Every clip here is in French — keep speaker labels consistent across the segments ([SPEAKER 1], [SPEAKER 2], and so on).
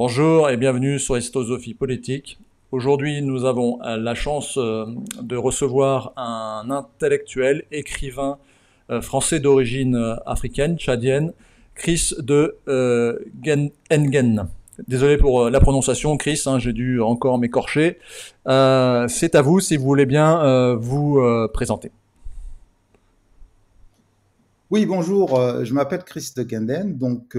[SPEAKER 1] Bonjour et bienvenue sur Histosophie politique. Aujourd'hui, nous avons la chance de recevoir un intellectuel, écrivain français d'origine africaine, tchadienne, Chris de Ngen. Désolé pour la prononciation, Chris, hein, j'ai dû encore m'écorcher. C'est à vous si vous voulez bien vous présenter.
[SPEAKER 2] Oui, bonjour, je m'appelle Chris de Genden, donc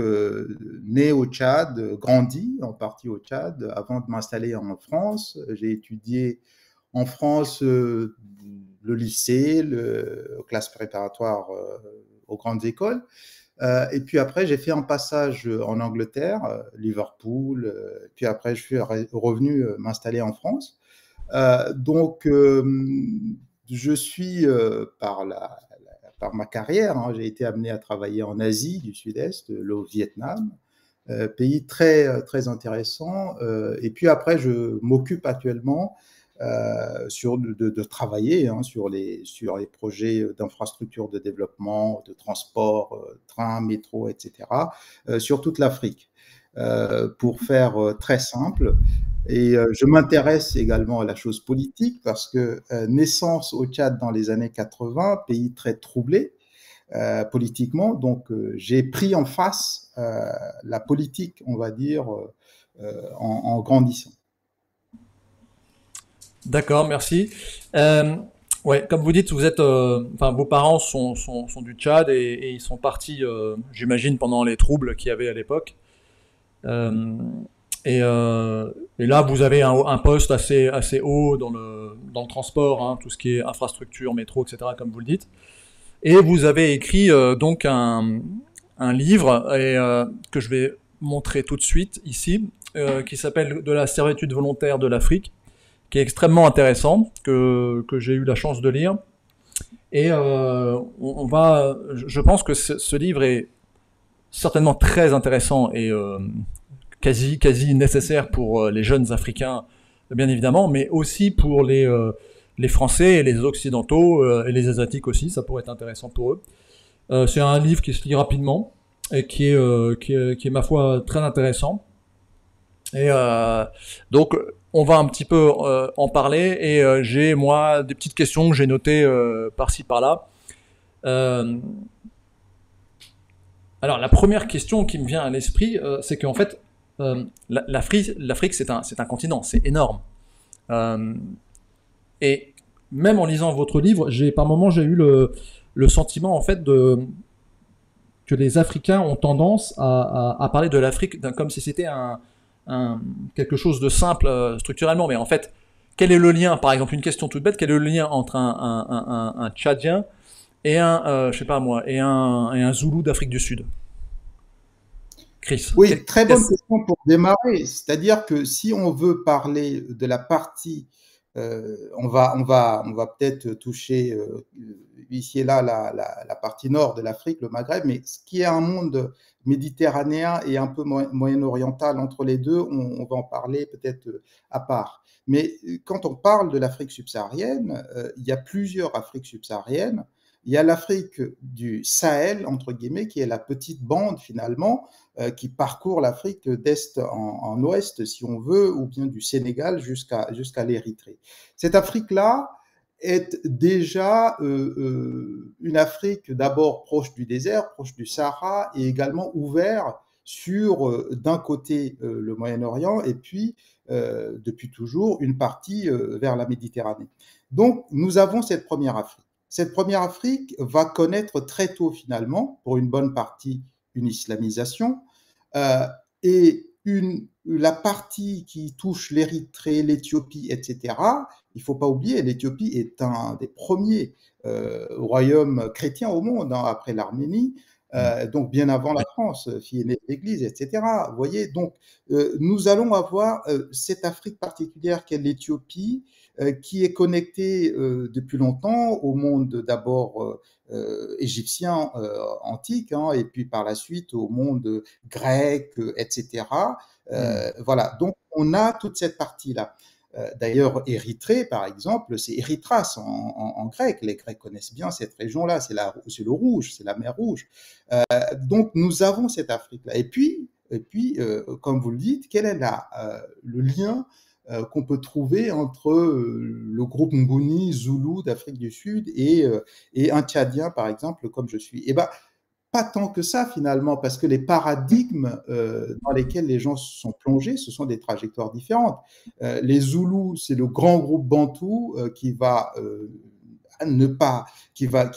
[SPEAKER 2] né au Tchad, grandi en partie au Tchad avant de m'installer en France. J'ai étudié en France le lycée, classe préparatoire aux grandes écoles. Et puis après, j'ai fait un passage en Angleterre, Liverpool, puis après, je suis revenu m'installer en France. Donc, je suis par ma carrière, hein, j'ai été amené à travailler en Asie du Sud-Est, au Vietnam, pays très intéressant. Et puis après, je m'occupe actuellement de travailler hein, sur les projets d'infrastructures de développement, de transport, train, métro, etc., sur toute l'Afrique. Pour faire très simple, et je m'intéresse également à la chose politique parce que naissance au Tchad dans les années 80, pays très troublé politiquement, donc j'ai pris en face la politique, on va dire, en grandissant.
[SPEAKER 1] D'accord, merci. Euh, ouais, comme vous dites, enfin, vos parents sont du Tchad et ils sont partis, j'imagine, pendant les troubles qu'il y avait à l'époque. Euh, et là, vous avez un poste assez haut dans le transport, hein, tout ce qui est infrastructure, métro, etc., comme vous le dites. Et vous avez écrit donc un livre que je vais montrer tout de suite ici, qui s'appelle De la servitude volontaire de l'Afrique, qui est extrêmement intéressant, que j'ai eu la chance de lire. Et je pense que ce livre est certainement très intéressant et quasi nécessaire pour les jeunes Africains, bien évidemment, mais aussi pour les Français et les Occidentaux et les Asiatiques aussi, ça pourrait être intéressant pour eux. C'est un livre qui se lit rapidement et qui est ma foi très intéressant. Et donc, on va un petit peu en parler. Et j'ai, moi, des petites questions que j'ai notées par-ci, par-là. Euh, alors, la première question qui me vient à l'esprit, c'est qu'en fait, l'Afrique, c'est un continent, c'est énorme. Euh, et même en lisant votre livre, par moments, j'ai eu le sentiment, en fait, que les Africains ont tendance à parler de l'Afrique comme si c'était quelque chose de simple structurellement. Mais en fait, quel est le lien, par exemple, une question toute bête, quel est le lien entre un Tchadien et je sais pas moi, et un Zoulou d'Afrique du Sud? Chris.
[SPEAKER 2] Oui, très bonne question pour démarrer. C'est-à-dire que si on veut parler de la partie, on va peut-être toucher ici et là la partie nord de l'Afrique, le Maghreb, mais ce qui est un monde méditerranéen et un peu moyen-oriental entre les deux, on va en parler peut-être à part. Mais quand on parle de l'Afrique subsaharienne, il y a plusieurs Afriques subsahariennes. Il y a l'Afrique du Sahel, entre guillemets, qui est la petite bande finalement qui parcourt l'Afrique d'est en ouest, si on veut, ou bien du Sénégal jusqu'à l'Érythrée. Cette Afrique-là est déjà une Afrique d'abord proche du désert, proche du Sahara, et également ouverte sur, d'un côté, le Moyen-Orient, et puis, depuis toujours, une partie vers la Méditerranée. Donc, nous avons cette première Afrique. Cette première Afrique va connaître très tôt, finalement, pour une bonne partie, une islamisation, euh, et la partie qui touche l'Érythrée, l'Éthiopie, etc., il ne faut pas oublier, l'Éthiopie est un des premiers royaumes chrétiens au monde, hein, après l'Arménie, donc bien avant la France, fille aînée de l'Église, etc. Vous voyez, donc nous allons avoir cette Afrique particulière qu'est l'Éthiopie, qui est connectée depuis longtemps au monde d'abord égyptien antique, hein, et puis par la suite au monde grec, etc. Voilà, donc on a toute cette partie-là. D'ailleurs, Érythrée, par exemple, c'est Érythras en grec. Les Grecs connaissent bien cette région-là, c'est le Rouge, c'est la mer Rouge. Donc nous avons cette Afrique-là. Et puis, Et puis, comme vous le dites, quel est le lien qu'on peut trouver entre le groupe Nguni, Zoulou d'Afrique du Sud et un Tchadien, par exemple, comme je suis? Eh ben, pas tant que ça finalement, parce que les paradigmes dans lesquels les gens sont plongés, ce sont des trajectoires différentes. Les Zoulous, c'est le grand groupe bantou qui va ne pas, qui va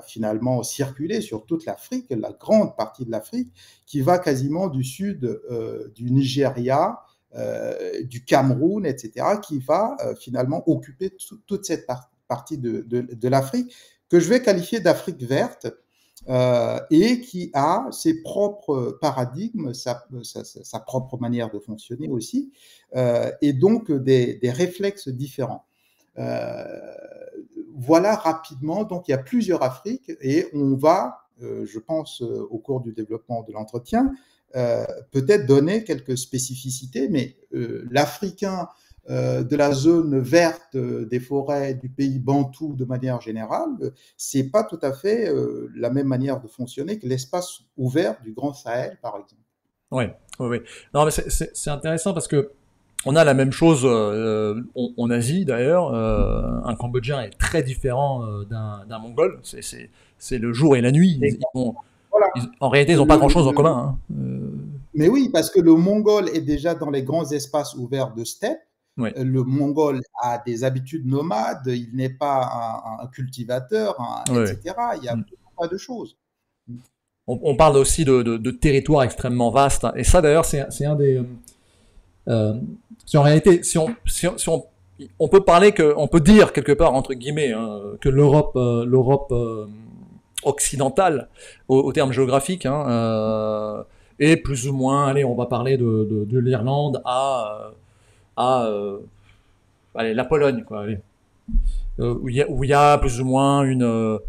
[SPEAKER 2] finalement circuler sur toute l'Afrique, la grande partie de l'Afrique, qui va quasiment du sud du Nigeria, du Cameroun, etc., qui va finalement occuper toute cette partie de l'Afrique que je vais qualifier d'Afrique verte, et qui a ses propres paradigmes, sa propre manière de fonctionner aussi, et donc des réflexes différents. Voilà rapidement, donc il y a plusieurs Afriques et on va, je pense, au cours du développement de l'entretien, peut-être donner quelques spécificités, mais l'Africain de la zone verte des forêts du pays bantou de manière générale, c'est pas tout à fait la même manière de fonctionner que l'espace ouvert du Grand Sahel, par exemple.
[SPEAKER 1] Ouais, oui, oui. Non, mais c'est intéressant parce que on a la même chose en Asie d'ailleurs. Un Cambodgien est très différent d'un Mongol. C'est le jour et la nuit.
[SPEAKER 2] Voilà.
[SPEAKER 1] En réalité, ils n'ont pas grand-chose en commun. Hein.
[SPEAKER 2] Mais oui, parce que le Mongol est déjà dans les grands espaces ouverts de steppe.
[SPEAKER 1] Ouais.
[SPEAKER 2] Le Mongol a des habitudes nomades, il n'est pas un cultivateur,
[SPEAKER 1] Ouais.
[SPEAKER 2] etc. Il y a pas de choses.
[SPEAKER 1] On parle aussi de territoires extrêmement vastes. Et ça, d'ailleurs, c'est un des. Si en réalité, on peut parler on peut dire quelque part entre guillemets hein, que l'Europe occidentale, au terme géographique, est plus ou moins, allez, on va parler de l'Irlande allez, la Pologne, quoi, allez, où il y a plus ou moins une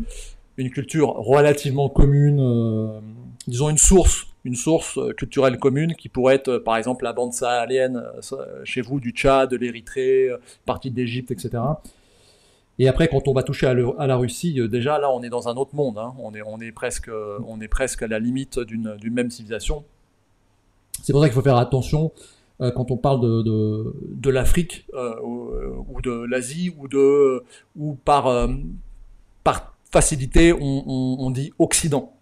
[SPEAKER 1] culture relativement commune, disons une source culturelle commune qui pourrait être, par exemple, la bande sahélienne chez vous, du Tchad, de l'Érythrée, partie d'Égypte, etc. Et après, quand on va toucher à la Russie, déjà là, on est dans un autre monde. Hein. On est presque à la limite d'une même civilisation. C'est pour ça qu'il faut faire attention quand on parle de l'Afrique ou de l'Asie ou par facilité, on dit Occident.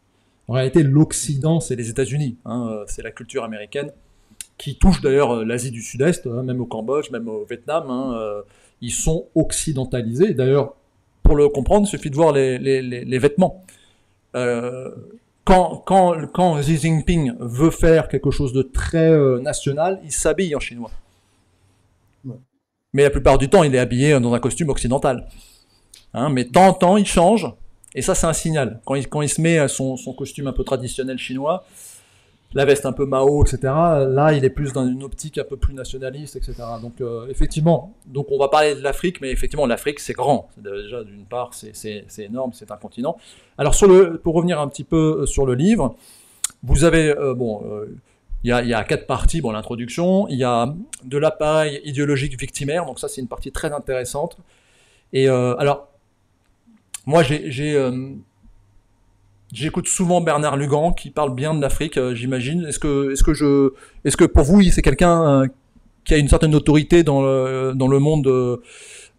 [SPEAKER 1] En réalité, l'Occident, c'est les États-Unis, hein, c'est la culture américaine, qui touche d'ailleurs l'Asie du Sud-Est, hein, même au Cambodge, même au Vietnam. Hein, ils sont occidentalisés. D'ailleurs, pour le comprendre, il suffit de voir les vêtements. Euh, quand Xi Jinping veut faire quelque chose de très national, il s'habille en chinois.
[SPEAKER 2] Ouais.
[SPEAKER 1] Mais la plupart du temps, il est habillé dans un costume occidental. Hein, mais de temps en temps, il change. Et ça, c'est un signal. Quand il se met son costume un peu traditionnel chinois, la veste un peu Mao, etc., là, il est plus dans une optique un peu plus nationaliste, etc. Donc, effectivement, donc on va parler de l'Afrique, mais effectivement, l'Afrique, c'est grand. Déjà, d'une part, c'est énorme, c'est un continent. Alors, pour revenir un petit peu sur le livre, vous avez, il y a 4 parties. Bon, l'introduction, il y a de l'appareil idéologique victimaire, donc ça, c'est une partie très intéressante. Et alors, moi, j'écoute souvent Bernard Lugan qui parle bien de l'Afrique, j'imagine. Est-ce que pour vous, c'est quelqu'un qui a une certaine autorité dans le monde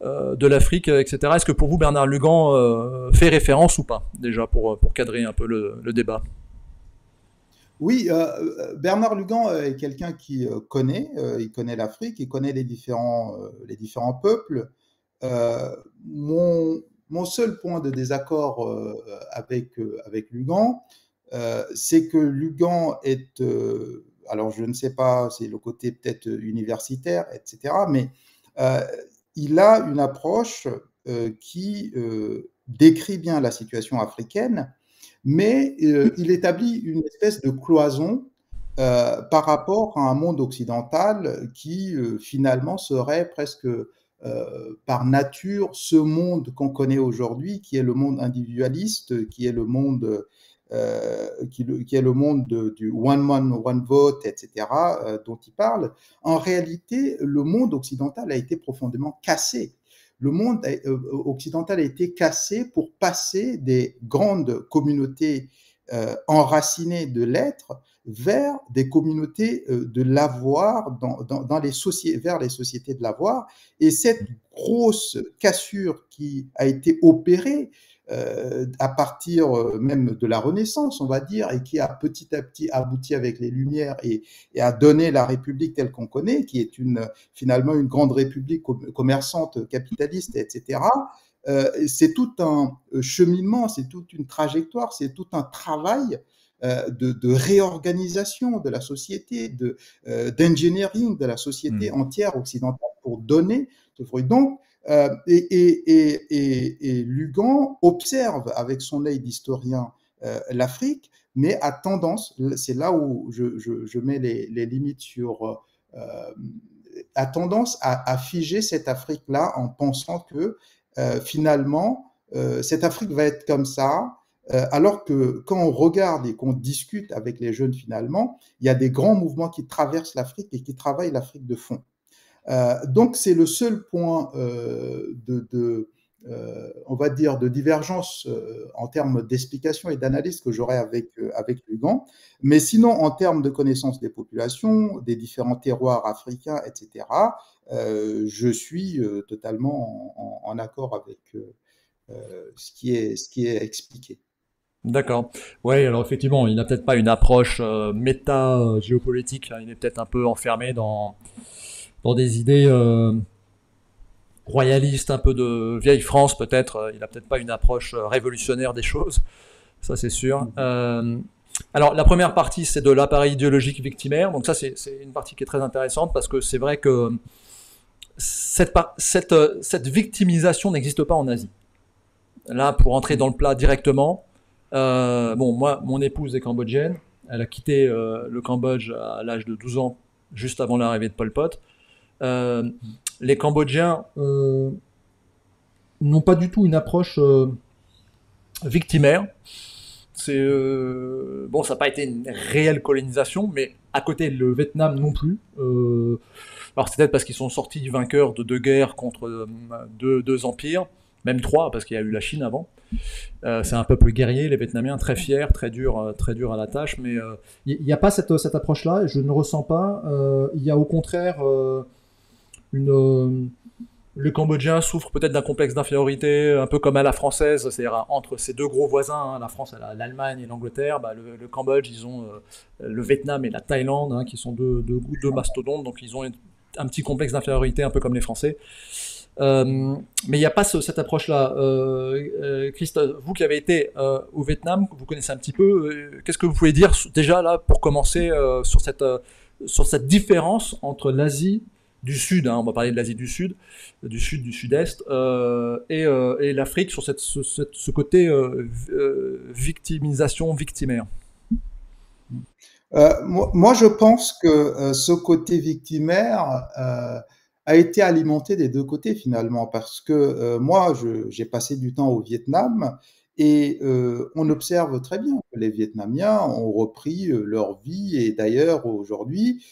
[SPEAKER 1] de l'Afrique, etc. Est-ce que pour vous, Bernard Lugan fait référence ou pas, déjà, pour cadrer un peu le débat?
[SPEAKER 2] Oui, Bernard Lugan est quelqu'un qui il connaît l'Afrique, il connaît les différents peuples. Mon seul point de désaccord avec Lugan, c'est que Lugan est, alors je ne sais pas, c'est le côté peut-être universitaire, etc., mais euh, il a une approche qui décrit bien la situation africaine, mais il établit une espèce de cloison par rapport à un monde occidental qui finalement serait presque par nature ce monde qu'on connaît aujourd'hui, qui est le monde individualiste, qui est le monde qui est le monde du one man, one vote, etc., dont il parle. En réalité, le monde occidental a été profondément cassé. Le monde occidental a été cassé pour passer des grandes communautés enracinées de l'être vers des communautés de l'avoir, vers les sociétés de l'avoir. Et cette grosse cassure qui a été opérée à partir même de la Renaissance, on va dire, et qui a petit à petit abouti avec les Lumières et a donné la République telle qu'on connaît, qui est finalement une grande république commerçante, capitaliste, etc. C'est tout un cheminement, c'est toute une trajectoire, c'est tout un travail de réorganisation de la société, d'engineering de la société entière occidentale pour donner ce fruit. Donc, et Lugan observe avec son œil d'historien l'Afrique, mais a tendance, c'est là où je mets les limites sur, a tendance à figer cette Afrique-là en pensant que finalement, cette Afrique va être comme ça, alors que quand on regarde et qu'on discute avec les jeunes finalement, il y a des grands mouvements qui traversent l'Afrique et qui travaillent l'Afrique de fond. Donc c'est le seul point on va dire, de divergence en termes d'explication et d'analyse que j'aurais avec Lugan. Mais sinon, en termes de connaissance des populations, des différents terroirs africains, etc., je suis totalement en accord avec ce qui est expliqué.
[SPEAKER 1] D'accord. Ouais, alors effectivement, il n'a peut-être pas une approche méta-géopolitique, hein. Il est peut-être un peu enfermé dans des idées royalistes, un peu de vieille France peut-être. Il n'a peut-être pas une approche révolutionnaire des choses, ça c'est sûr. Alors la première partie, c'est de l'appareil idéologique victimaire. Donc ça, c'est une partie qui est très intéressante parce que c'est vrai que cette victimisation n'existe pas en Asie. Là, pour entrer dans le plat directement, bon, moi, mon épouse est cambodgienne. Elle a quitté le Cambodge à l'âge de 12 ans, juste avant l'arrivée de Pol Pot. Les Cambodgiens n'ont pas du tout une approche victimaire. Bon, ça n'a pas été une réelle colonisation, mais à côté, le Vietnam non plus. Alors c'est peut-être parce qu'ils sont sortis vainqueurs de 2 guerres contre deux empires, même 3, parce qu'il y a eu la Chine avant. C'est un peuple guerrier, les Vietnamiens, très fiers, très dur à la tâche, mais il n'y a pas cette approche-là, je ne ressens pas. Il y a au contraire le Cambodgien souffre peut-être d'un complexe d'infériorité, un peu comme à la française, c'est-à-dire entre ces 2 gros voisins, hein, la France, l'Allemagne et l'Angleterre, le Cambodge, ils ont le Vietnam et la Thaïlande, hein, qui sont deux mastodontes, donc ils ont un petit complexe d'infériorité, un peu comme les Français. Mais il n'y a pas cette approche-là. Christophe, vous qui avez été au Vietnam, vous connaissez un petit peu, qu'est-ce que vous pouvez dire déjà là pour commencer sur cette différence entre l'Asie du Sud, hein, on va parler de l'Asie du Sud, du Sud-Est, et l'Afrique sur ce côté victimisation, victimaire.
[SPEAKER 2] Moi, je pense que ce côté victimaire a été alimenté des 2 côtés finalement, parce que moi, j'ai passé du temps au Vietnam et on observe très bien que les Vietnamiens ont repris leur vie et d'ailleurs aujourd'hui,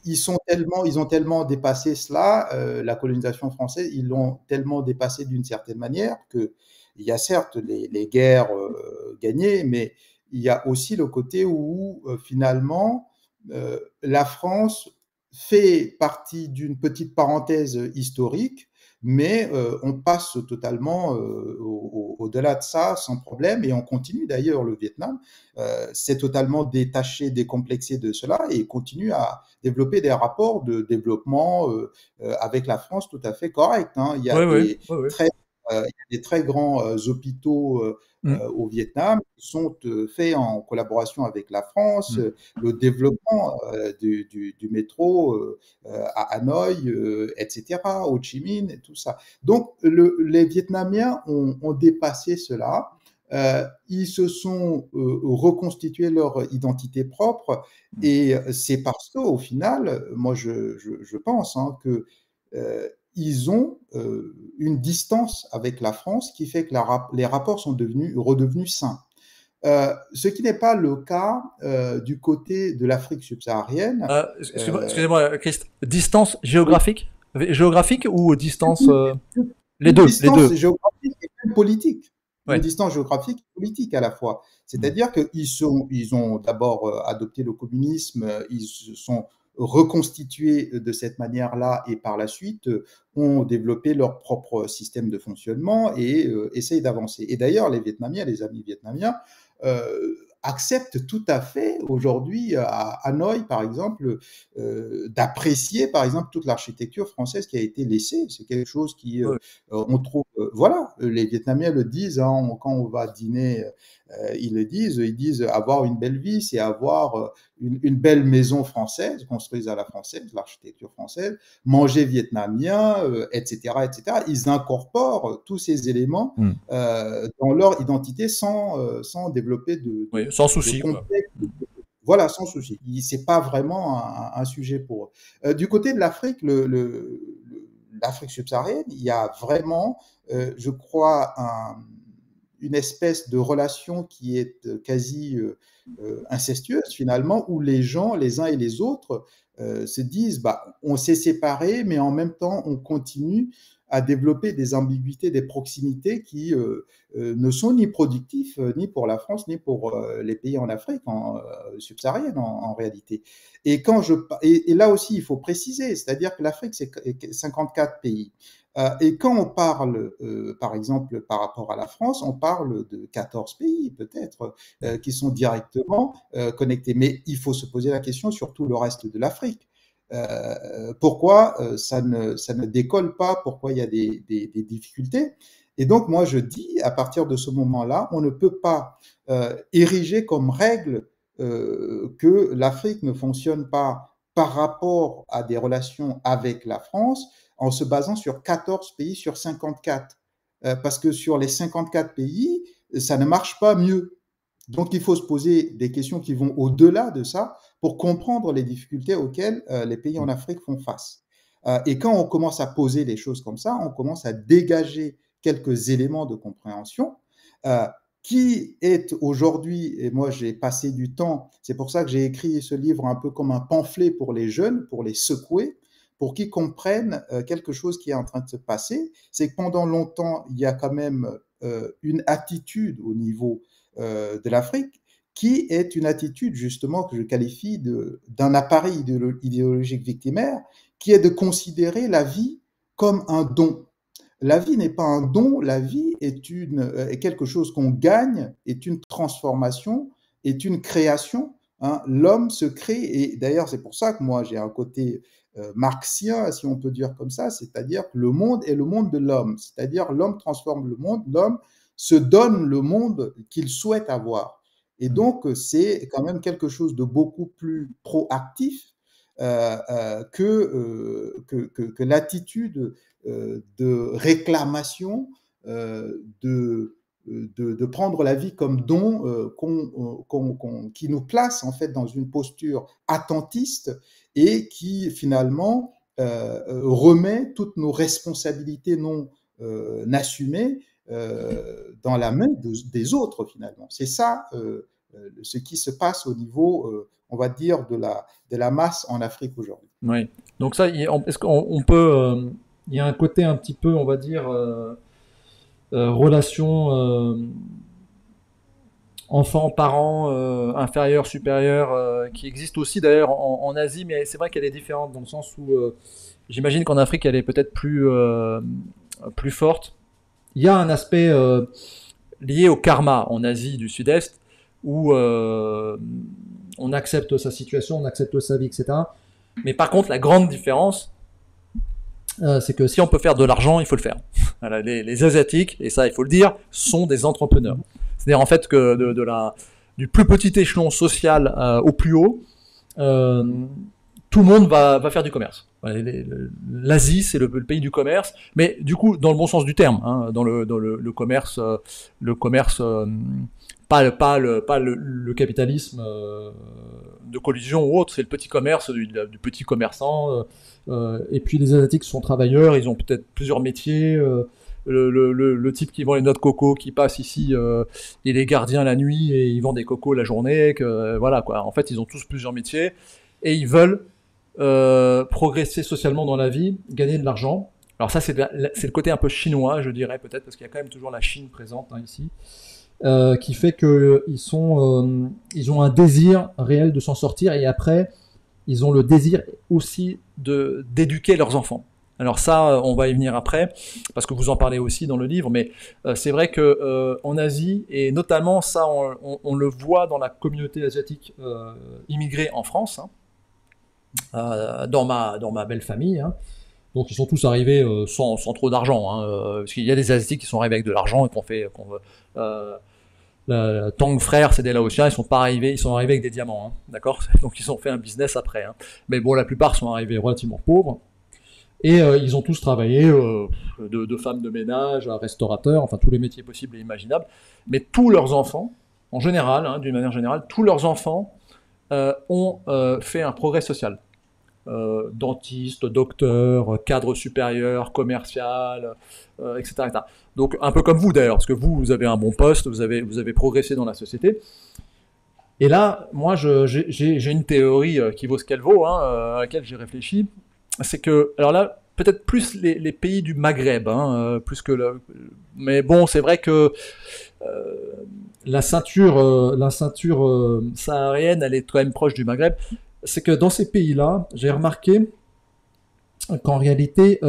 [SPEAKER 2] ils ont tellement dépassé cela, la colonisation française, ils l'ont tellement dépassé d'une certaine manière qu'il y a certes les guerres gagnées, mais il y a aussi le côté où finalement la France fait partie d'une petite parenthèse historique, mais on passe totalement au-delà de ça sans problème et on continue d'ailleurs le Vietnam s'est totalement détaché, décomplexé de cela et continue à développer des rapports de développement avec la France tout à fait corrects, hein. Il y a des très grands hôpitaux au Vietnam qui sont faits en collaboration avec la France, le développement du métro à Hanoï, etc., Ho Chi Minh, et tout ça. Donc, les Vietnamiens ont dépassé cela. Ils se sont reconstitués leur identité propre et c'est parce qu'au final, moi je pense hein, que ils ont une distance avec la France qui fait que les rapports sont redevenus sains. Ce qui n'est pas le cas du côté de l'Afrique subsaharienne.
[SPEAKER 1] Excusez-moi, Christ. Distance géographique, géographique ou distance les deux,
[SPEAKER 2] distance géographique et même politique. une
[SPEAKER 1] Ouais.
[SPEAKER 2] distance géographique et politique à la fois.
[SPEAKER 1] Mm.
[SPEAKER 2] C'est-à-dire ils ont d'abord adopté le communisme, ils se sont reconstitués de cette manière-là et par la suite ont développé leur propre système de fonctionnement et essayent d'avancer. Et d'ailleurs, les Vietnamiens, les amis vietnamiens, acceptent tout à fait aujourd'hui à Hanoï, par exemple, d'apprécier, par exemple, toute l'architecture française qui a été laissée. C'est quelque chose qui,
[SPEAKER 1] Ouais.
[SPEAKER 2] on trouve, voilà, les Vietnamiens le disent, hein, quand on va dîner, ils disent avoir une belle vie, c'est avoir une belle maison française, construite à la française, l'architecture française, manger vietnamien, etc., etc. Ils incorporent tous ces éléments
[SPEAKER 1] Mm.
[SPEAKER 2] dans leur identité sans développer
[SPEAKER 1] Oui, sans
[SPEAKER 2] de
[SPEAKER 1] souci, quoi.
[SPEAKER 2] complexe. Voilà, sans souci. C'est pas vraiment un sujet pour eux. Du côté de l'Afrique, l'Afrique subsaharienne, il y a vraiment, je crois, une espèce de relation qui est quasi incestueuse finalement, où les gens, les uns et les autres, se disent, bah, on s'est séparés, mais en même temps, on continue à développer des ambiguïtés, des proximités qui ne sont ni productifs, ni pour la France, ni pour les pays en Afrique subsaharienne en réalité. Et là aussi, il faut préciser, c'est-à-dire que l'Afrique, c'est 54 pays. Et quand on parle, par exemple, par rapport à la France, on parle de 14 pays peut-être qui sont directement connectés. Mais il faut se poser la question sur tout le reste de l'Afrique. Pourquoi ça ne décolle pas? Pourquoi il y a des difficultés? Et donc, moi, je dis, à partir de ce moment-là, on ne peut pas ériger comme règle que l'Afrique ne fonctionne pas par rapport à des relations avec la France en se basant sur 14 pays sur 54. Parce que sur les 54 pays, ça ne marche pas mieux. Donc, il faut se poser des questions qui vont au-delà de ça pour comprendre les difficultés auxquelles les pays en Afrique font face. Et quand on commence à poser les choses comme ça, on commence à dégager quelques éléments de compréhension euh, qui est aujourd'hui, et moi j'ai passé du temps, c'est pour ça que j'ai écrit ce livre un peu comme un pamphlet pour les jeunes, pour les secouer, pour qu'ils comprennent quelque chose qui est en train de se passer, c'est que pendant longtemps, il y a quand même une attitude au niveau de l'Afrique qui est une attitude justement que je qualifie d'un appareil idéologique victimaire, qui est de considérer la vie comme un don. La vie n'est pas un don, la vie est quelque chose qu'on gagne, est une transformation, est une création. Hein. L'homme se crée, et d'ailleurs c'est pour ça que moi j'ai un côté marxien, si on peut dire comme ça, c'est-à-dire que le monde est le monde de l'homme, c'est-à-dire l'homme transforme le monde, l'homme se donne le monde qu'il souhaite avoir. Et donc c'est quand même quelque chose de beaucoup plus proactif que l'attitude de réclamation, de prendre la vie comme don qui nous place en fait dans une posture attentiste et qui finalement remet toutes nos responsabilités non assumées dans la main des autres finalement. C'est ça ce qui se passe au niveau, on va dire, de la masse en Afrique aujourd'hui.
[SPEAKER 1] Oui. Donc ça, est-ce qu'on peut, il y a un côté un petit peu, on va dire, relation enfant-parent, inférieur, supérieur, qui existe aussi d'ailleurs en Asie, mais c'est vrai qu'elle est différente dans le sens où j'imagine qu'en Afrique elle est peut-être plus forte. Il y a un aspect lié au karma en Asie du Sud-Est où on accepte sa situation, on accepte sa vie, etc. Mais par contre, la grande différence, c'est que si on peut faire de l'argent, il faut le faire. Voilà, les Asiatiques, et ça il faut le dire, sont des entrepreneurs. C'est-à-dire en fait que du plus petit échelon social au plus haut, tout le monde va faire du commerce. L'Asie, c'est le pays du commerce, mais du coup, dans le bon sens du terme, hein, dans le commerce, pas le capitalisme de collusion ou autre, c'est le petit commerce du petit commerçant. Et puis les Asiatiques sont travailleurs, ils ont peut-être plusieurs métiers. Le type qui vend les noix de coco qui passe ici, il est gardien la nuit et il vend des cocos la journée. Voilà quoi. En fait, ils ont tous plusieurs métiers et ils veulent progresser socialement dans la vie, gagner de l'argent Alors ça, c'est le côté un peu chinois, je dirais peut-être, parce qu'il y a quand même toujours la Chine présente hein, ici, qui fait que ils ont un désir réel de s'en sortir et après, ils ont le désir aussi d'éduquer leurs enfants. Alors ça, on va y venir après, parce que vous en parlez aussi dans le livre, mais c'est vrai que en Asie, et notamment ça, on le voit dans la communauté asiatique immigrée en France, hein, dans ma belle famille, hein. Donc ils sont tous arrivés sans trop d'argent, hein, parce qu'il y a des Asiatiques qui sont arrivés avec de l'argent et euh, Tang frères, c'est des Laotiens, ils sont pas arrivés, ils sont arrivés avec des diamants, hein, d'accord. Donc ils ont fait un business après, hein. Mais bon, la plupart sont arrivés relativement pauvres et ils ont tous travaillé de femmes de ménage à restaurateurs, enfin tous les métiers possibles et imaginables. Mais tous leurs enfants, en général, hein, d'une manière générale, tous leurs enfants ont fait un progrès social. Dentiste, docteur, cadre supérieur, commercial, etc., etc. Donc un peu comme vous d'ailleurs, parce que vous avez un bon poste, vous avez progressé dans la société. Et là, moi, j'ai une théorie qui vaut ce qu'elle vaut, hein, à laquelle j'ai réfléchi. C'est que, alors là, peut-être plus les pays du Maghreb, hein, plus que mais bon, c'est vrai que euh, la ceinture saharienne, elle est quand même proche du Maghreb. C'est que dans ces pays-là, j'ai remarqué qu'en réalité,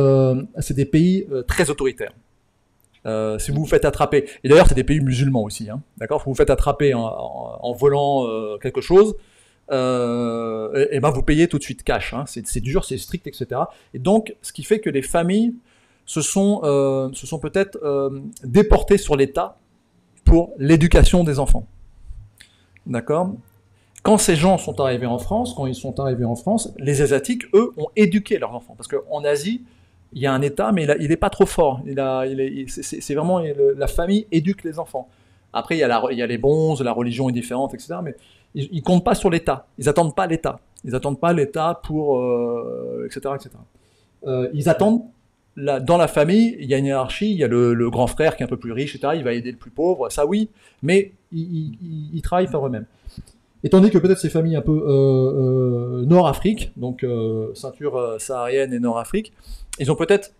[SPEAKER 1] c'est des pays très autoritaires. Si vous vous faites attraper, et d'ailleurs c'est des pays musulmans aussi, hein, d'accord, si vous vous faites attraper en volant quelque chose, et ben vous payez tout de suite cash, hein, c'est dur, c'est strict, etc. Et donc, ce qui fait que les familles se sont peut-être déportées sur l'État pour l'éducation des enfants, d'accord. Quand ces gens sont arrivés en France, quand ils sont arrivés en France, les Asiatiques, eux, ont éduqué leurs enfants. Parce qu'en Asie, il y a un État, mais il n'est pas trop fort. C'est vraiment la famille éduque les enfants. Après, il y a les bons, la religion est différente, etc. Mais ils ne comptent pas sur l'État. Ils n'attendent pas l'État. Ils n'attendent pas l'État pour... etc. etc. Ils attendent... Dans la famille, il y a une hiérarchie, il y a le grand frère qui est un peu plus riche, etc. Il va aider le plus pauvre, ça oui, mais ils travaillent par eux-mêmes. Et tandis que peut-être ces familles un peu Nord-Afrique, donc ceinture saharienne et Nord-Afrique, ils ont peut-être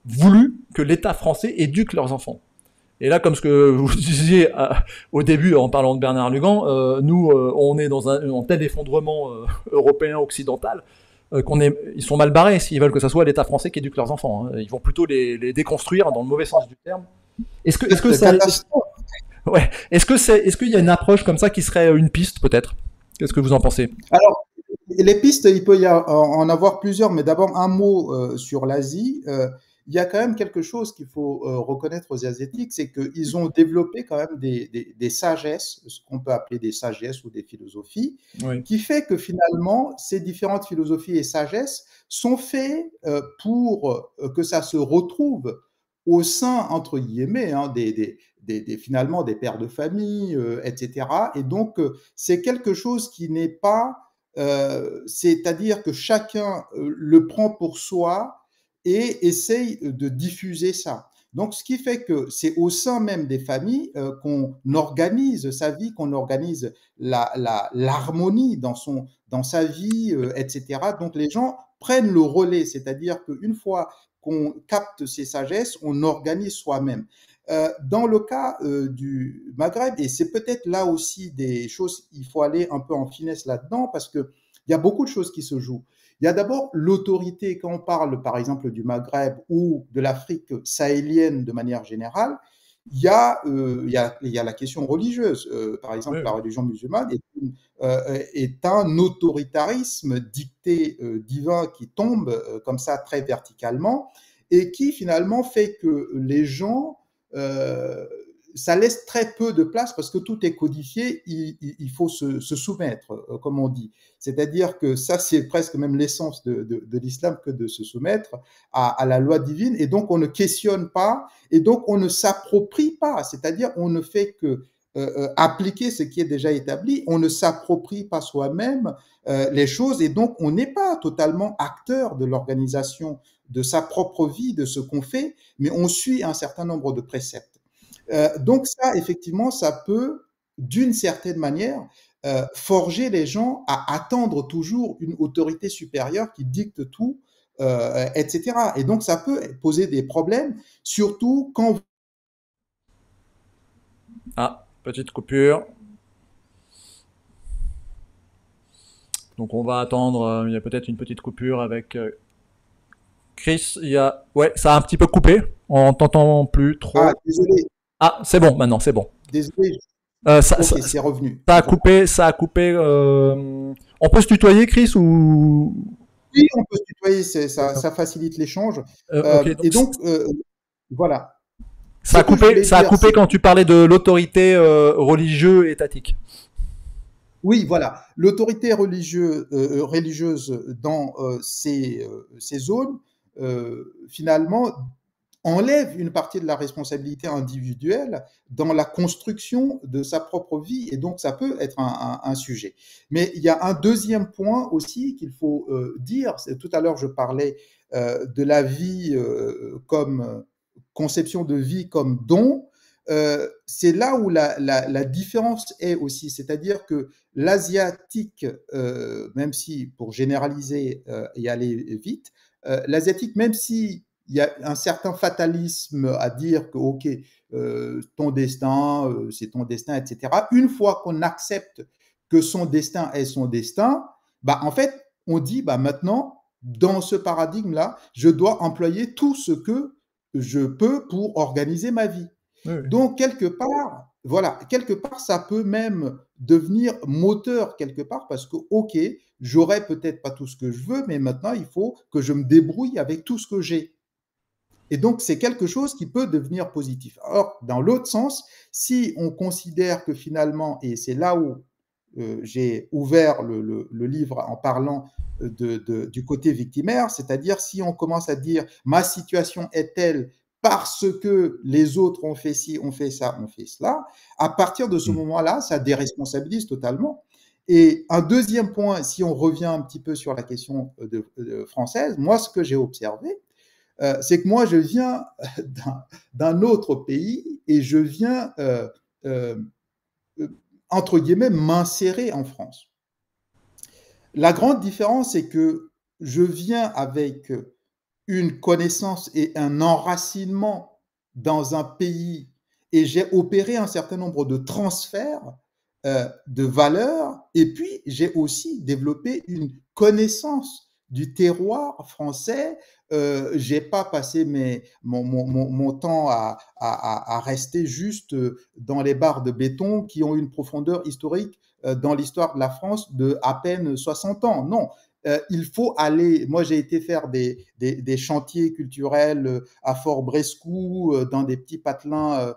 [SPEAKER 1] voulu que l'État français éduque leurs enfants. Et là, comme ce que vous disiez au début en parlant de Bernard Lugan, nous, on est dans un tel effondrement européen occidental ils sont mal barrés s'ils veulent que ce soit l'État français qui éduque leurs enfants, hein. Ils vont plutôt les déconstruire dans le mauvais sens du terme. Est-ce que ça, ouais. Est-ce qu'il y a une approche comme ça qui serait une piste peut-être? Qu'est-ce que vous en pensez?
[SPEAKER 2] Alors, les pistes, il peut en avoir plusieurs, mais d'abord un mot sur l'Asie. Il y a quand même quelque chose qu'il faut reconnaître aux Asiatiques, c'est qu'ils ont développé quand même des sagesses, ce qu'on peut appeler des sagesses ou des philosophies,
[SPEAKER 1] Oui.
[SPEAKER 2] qui fait que finalement, ces différentes philosophies et sagesses sont faites pour que ça se retrouve au sein, entre guillemets, hein, finalement des pères de famille, etc. Et donc, c'est quelque chose qui n'est pas, c'est-à-dire que chacun le prend pour soi et essaye de diffuser ça. Donc, ce qui fait que c'est au sein même des familles qu'on organise sa vie, qu'on organise l'harmonie dans sa vie, etc. Donc, les gens prennent le relais, c'est-à-dire qu'une fois qu'on capte ces sagesses, on organise soi-même. Dans le cas du Maghreb, et c'est peut-être là aussi des choses, il faut aller un peu en finesse là-dedans, parce qu'il y a beaucoup de choses qui se jouent. Il y a d'abord l'autorité, quand on parle par exemple du Maghreb ou de l'Afrique sahélienne de manière générale, il y a la question religieuse. Par exemple,
[SPEAKER 1] Oui,
[SPEAKER 2] la
[SPEAKER 1] oui.
[SPEAKER 2] religion musulmane est un autoritarisme dicté divin qui tombe comme ça très verticalement et qui finalement fait que les gens, euh, ça laisse très peu de place parce que tout est codifié, il faut se soumettre, comme on dit. C'est-à-dire que ça, c'est presque même l'essence de l'islam que de se soumettre à la loi divine. Et donc, on ne questionne pas et donc on ne s'approprie pas. C'est-à-dire, on ne fait que appliquer ce qui est déjà établi. On ne s'approprie pas soi-même les choses et donc on n'est pas totalement acteur de l'organisation de sa propre vie, de ce qu'on fait, mais on suit un certain nombre de préceptes. Donc ça, effectivement, ça peut, d'une certaine manière, forger les gens à attendre toujours une autorité supérieure qui dicte tout etc. Et donc, ça peut poser des problèmes, surtout quand...
[SPEAKER 1] Ah, petite coupure. Donc on va attendre, il y a peut-être une petite coupure avec Chris. Il y a... Ouais, ça a un petit peu coupé. On t'entend plus
[SPEAKER 2] Ah,
[SPEAKER 1] trop.
[SPEAKER 2] désolé,
[SPEAKER 1] Ah, c'est bon maintenant, c'est bon.
[SPEAKER 2] désolé.
[SPEAKER 1] Euh, ça, ça,
[SPEAKER 2] Ok, c'est revenu.
[SPEAKER 1] ça a coupé, ça a coupé. On peut se tutoyer, Chris, ou...
[SPEAKER 2] Oui, on peut se tutoyer, ça facilite l'échange.
[SPEAKER 1] Ok,
[SPEAKER 2] Et
[SPEAKER 1] donc
[SPEAKER 2] donc, voilà. Ce que je voulais
[SPEAKER 1] ça a
[SPEAKER 2] dire,
[SPEAKER 1] coupé
[SPEAKER 2] c'est
[SPEAKER 1] quand tu parlais de l'autorité religieuse et étatique.
[SPEAKER 2] oui, voilà, l'autorité religieuse dans ces zones, finalement, enlève une partie de la responsabilité individuelle dans la construction de sa propre vie, et donc ça peut être un sujet. Mais il y a un deuxième point aussi qu'il faut dire. Tout à l'heure, je parlais de la vie comme conception de vie comme don. C'est là où la différence est aussi, c'est-à-dire que l'asiatique, même si, pour généraliser et aller vite, l'asiatique, même si il y a un certain fatalisme à dire que, OK, ton destin, c'est ton destin, etc. Une fois qu'on accepte que son destin est son destin, bah, en fait, on dit, bah, maintenant, dans ce paradigme-là, je dois employer tout ce que je peux pour organiser ma vie.
[SPEAKER 1] Oui, oui.
[SPEAKER 2] Donc, quelque part, voilà, quelque part, ça peut même devenir moteur quelque part parce que, OK, j'aurai peut-être pas tout ce que je veux, mais maintenant, il faut que je me débrouille avec tout ce que j'ai. Et donc, c'est quelque chose qui peut devenir positif. Or, dans l'autre sens, si on considère que finalement, et c'est là où j'ai ouvert le livre en parlant du côté victimaire, c'est-à-dire si on commence à dire ma situation est telle parce que les autres ont fait ci, ont fait ça, ont fait cela, à partir de ce
[SPEAKER 1] Mm.
[SPEAKER 2] moment-là, ça déresponsabilise totalement. Et un deuxième point, si on revient un petit peu sur la question française, moi, ce que j'ai observé, c'est que moi, je viens d'un autre pays et je viens, euh, entre guillemets, m'insérer en France. La grande différence, c'est que je viens avec une connaissance et un enracinement dans un pays et j'ai opéré un certain nombre de transferts de valeurs et puis j'ai aussi développé une connaissance du terroir français. J'ai pas passé mon temps à rester juste dans les barres de béton qui ont une profondeur historique dans l'histoire de la France de à peine 60 ans. Non, il faut aller. Moi, j'ai été faire des chantiers culturels à Fort-Brescou, dans des petits patelins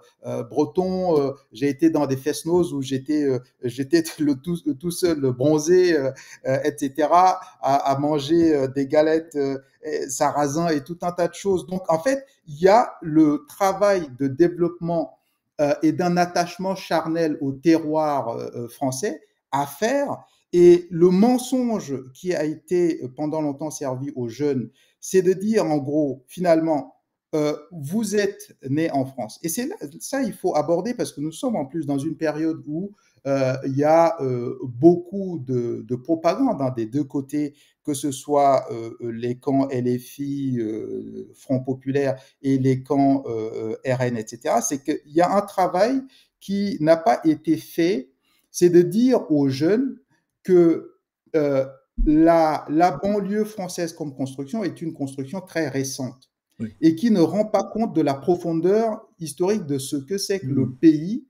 [SPEAKER 2] bretons. J'ai été dans des fest-noz où j'étais tout seul bronzé, etc., à manger des galettes sarrasin et tout un tas de choses. Donc, en fait, il y a le travail de développement et d'un attachement charnel au terroir français à faire. Et le mensonge qui a été pendant longtemps servi aux jeunes, c'est de dire en gros, finalement, vous êtes né en France. Et c'est ça il faut aborder parce que nous sommes en plus dans une période où il y a beaucoup de propagande des deux côtés, que ce soit les camps LFI, Front Populaire, et les camps RN, etc. C'est qu'il y a un travail qui n'a pas été fait, c'est de dire aux jeunes que la banlieue française comme construction est une construction très récente
[SPEAKER 1] Oui.
[SPEAKER 2] et qui ne rend pas compte de la profondeur historique de ce que c'est que le
[SPEAKER 1] Mm.
[SPEAKER 2] pays,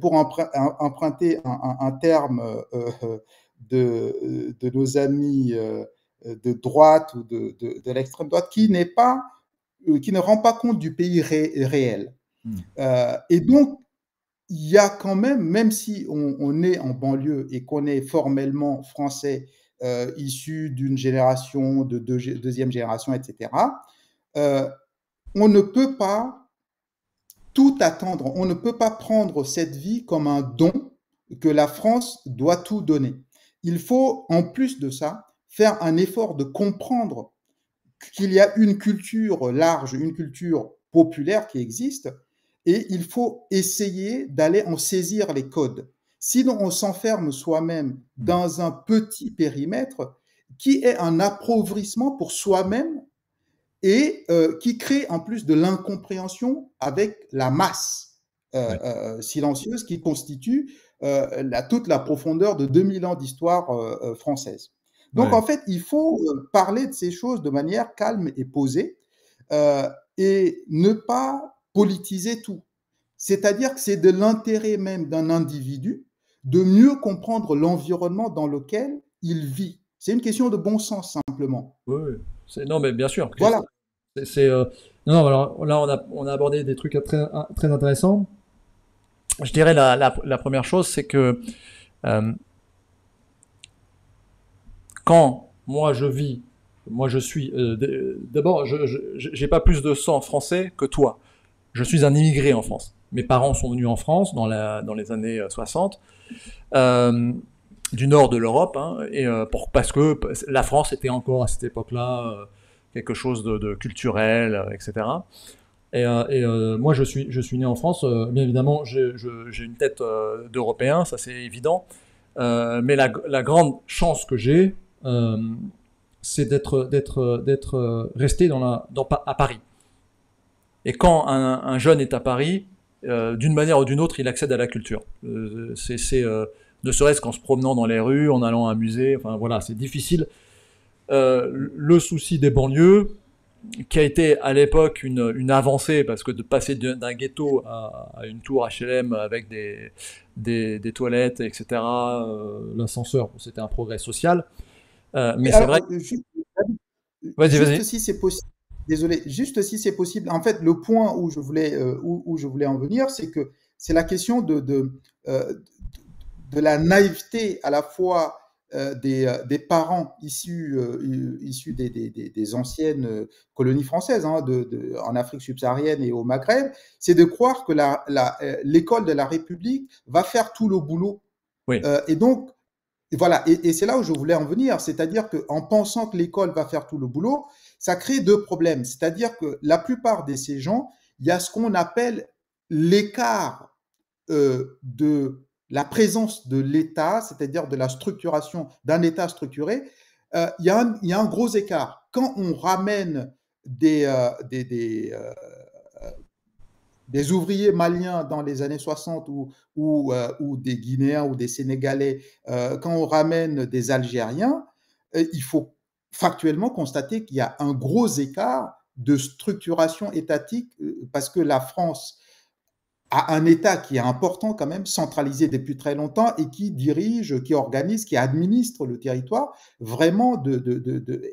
[SPEAKER 2] pour emprunter un terme de nos amis de droite ou de l'extrême droite, qui ne rend pas compte du pays réel.
[SPEAKER 1] Mm.
[SPEAKER 2] Et donc, il y a quand même, même si on est en banlieue et qu'on est formellement français, issu d'une génération, de deuxième génération, etc., euh, on ne peut pas tout attendre. On ne peut pas prendre cette vie comme un don que la France doit tout donner. Il faut, en plus de ça, faire un effort de comprendre qu'il y a une culture large, une culture populaire qui existe, et il faut essayer d'aller en saisir les codes. Sinon, on s'enferme soi-même
[SPEAKER 1] Mm.
[SPEAKER 2] dans un petit périmètre qui est un appauvrissement pour soi-même et qui crée en plus de l'incompréhension avec la masse
[SPEAKER 1] Oui,
[SPEAKER 2] silencieuse qui constitue toute la profondeur de 2000 ans d'histoire française. Donc
[SPEAKER 1] oui,
[SPEAKER 2] en fait, il faut parler de ces choses de manière calme et posée euh, et ne pas politiser tout. C'est-à-dire que c'est de l'intérêt même d'un individu de mieux comprendre l'environnement dans lequel il vit. C'est une question de bon sens simplement.
[SPEAKER 1] oui, oui. Non, mais bien sûr,
[SPEAKER 2] Voilà.
[SPEAKER 1] Christ. Non, non, alors là, on a abordé des trucs très, très intéressants. Je dirais la première chose, c'est que euh, quand moi je suis, d'abord, j'ai pas plus de sang français que toi. Je suis un immigré en France. Mes parents sont venus en France dans les années 60, euh, du nord de l'Europe, hein, parce que la France était encore à cette époque-là quelque chose de culturel, etc. Moi, je suis né en France. Bien évidemment, j'ai une tête d'Européen, ça c'est évident. Mais la grande chance que j'ai, euh, c'est d'être resté à Paris. Et quand un jeune est à Paris, d'une manière ou d'une autre, il accède à la culture. Ne serait-ce qu'en se promenant dans les rues, en allant à un musée. Enfin voilà, c'est difficile. Le souci des banlieues, qui a été à l'époque une avancée, parce que de passer d'un ghetto à une tour HLM avec des toilettes, etc., l'ascenseur, c'était un progrès social. Mais c'est
[SPEAKER 2] Alors,
[SPEAKER 1] vrai. Vas-y,
[SPEAKER 2] juste
[SPEAKER 1] vas-y.
[SPEAKER 2] si c'est possible, désolé, juste si c'est possible, en fait, le point où je voulais en venir, c'est que c'est la question euh, de la naïveté à la fois des parents issus des anciennes colonies françaises hein, en Afrique subsaharienne et au Maghreb, c'est de croire que l'école de la République va faire tout le boulot.
[SPEAKER 1] Oui,
[SPEAKER 2] Et donc, voilà, et c'est là où je voulais en venir, c'est-à-dire qu'en pensant que l'école va faire tout le boulot, ça crée deux problèmes. C'est-à-dire que la plupart de ces gens, il y a ce qu'on appelle l'écart de la présence de l'État, c'est-à-dire de la structuration d'un État structuré. Il y a un gros écart. Quand on ramène des ouvriers maliens dans les années 60 ou des Guinéens ou des Sénégalais, quand on ramène des Algériens, il faut factuellement constater qu'il y a un gros écart de structuration étatique parce que la France a un État qui est important quand même, centralisé depuis très longtemps et qui dirige, qui organise, qui administre le territoire vraiment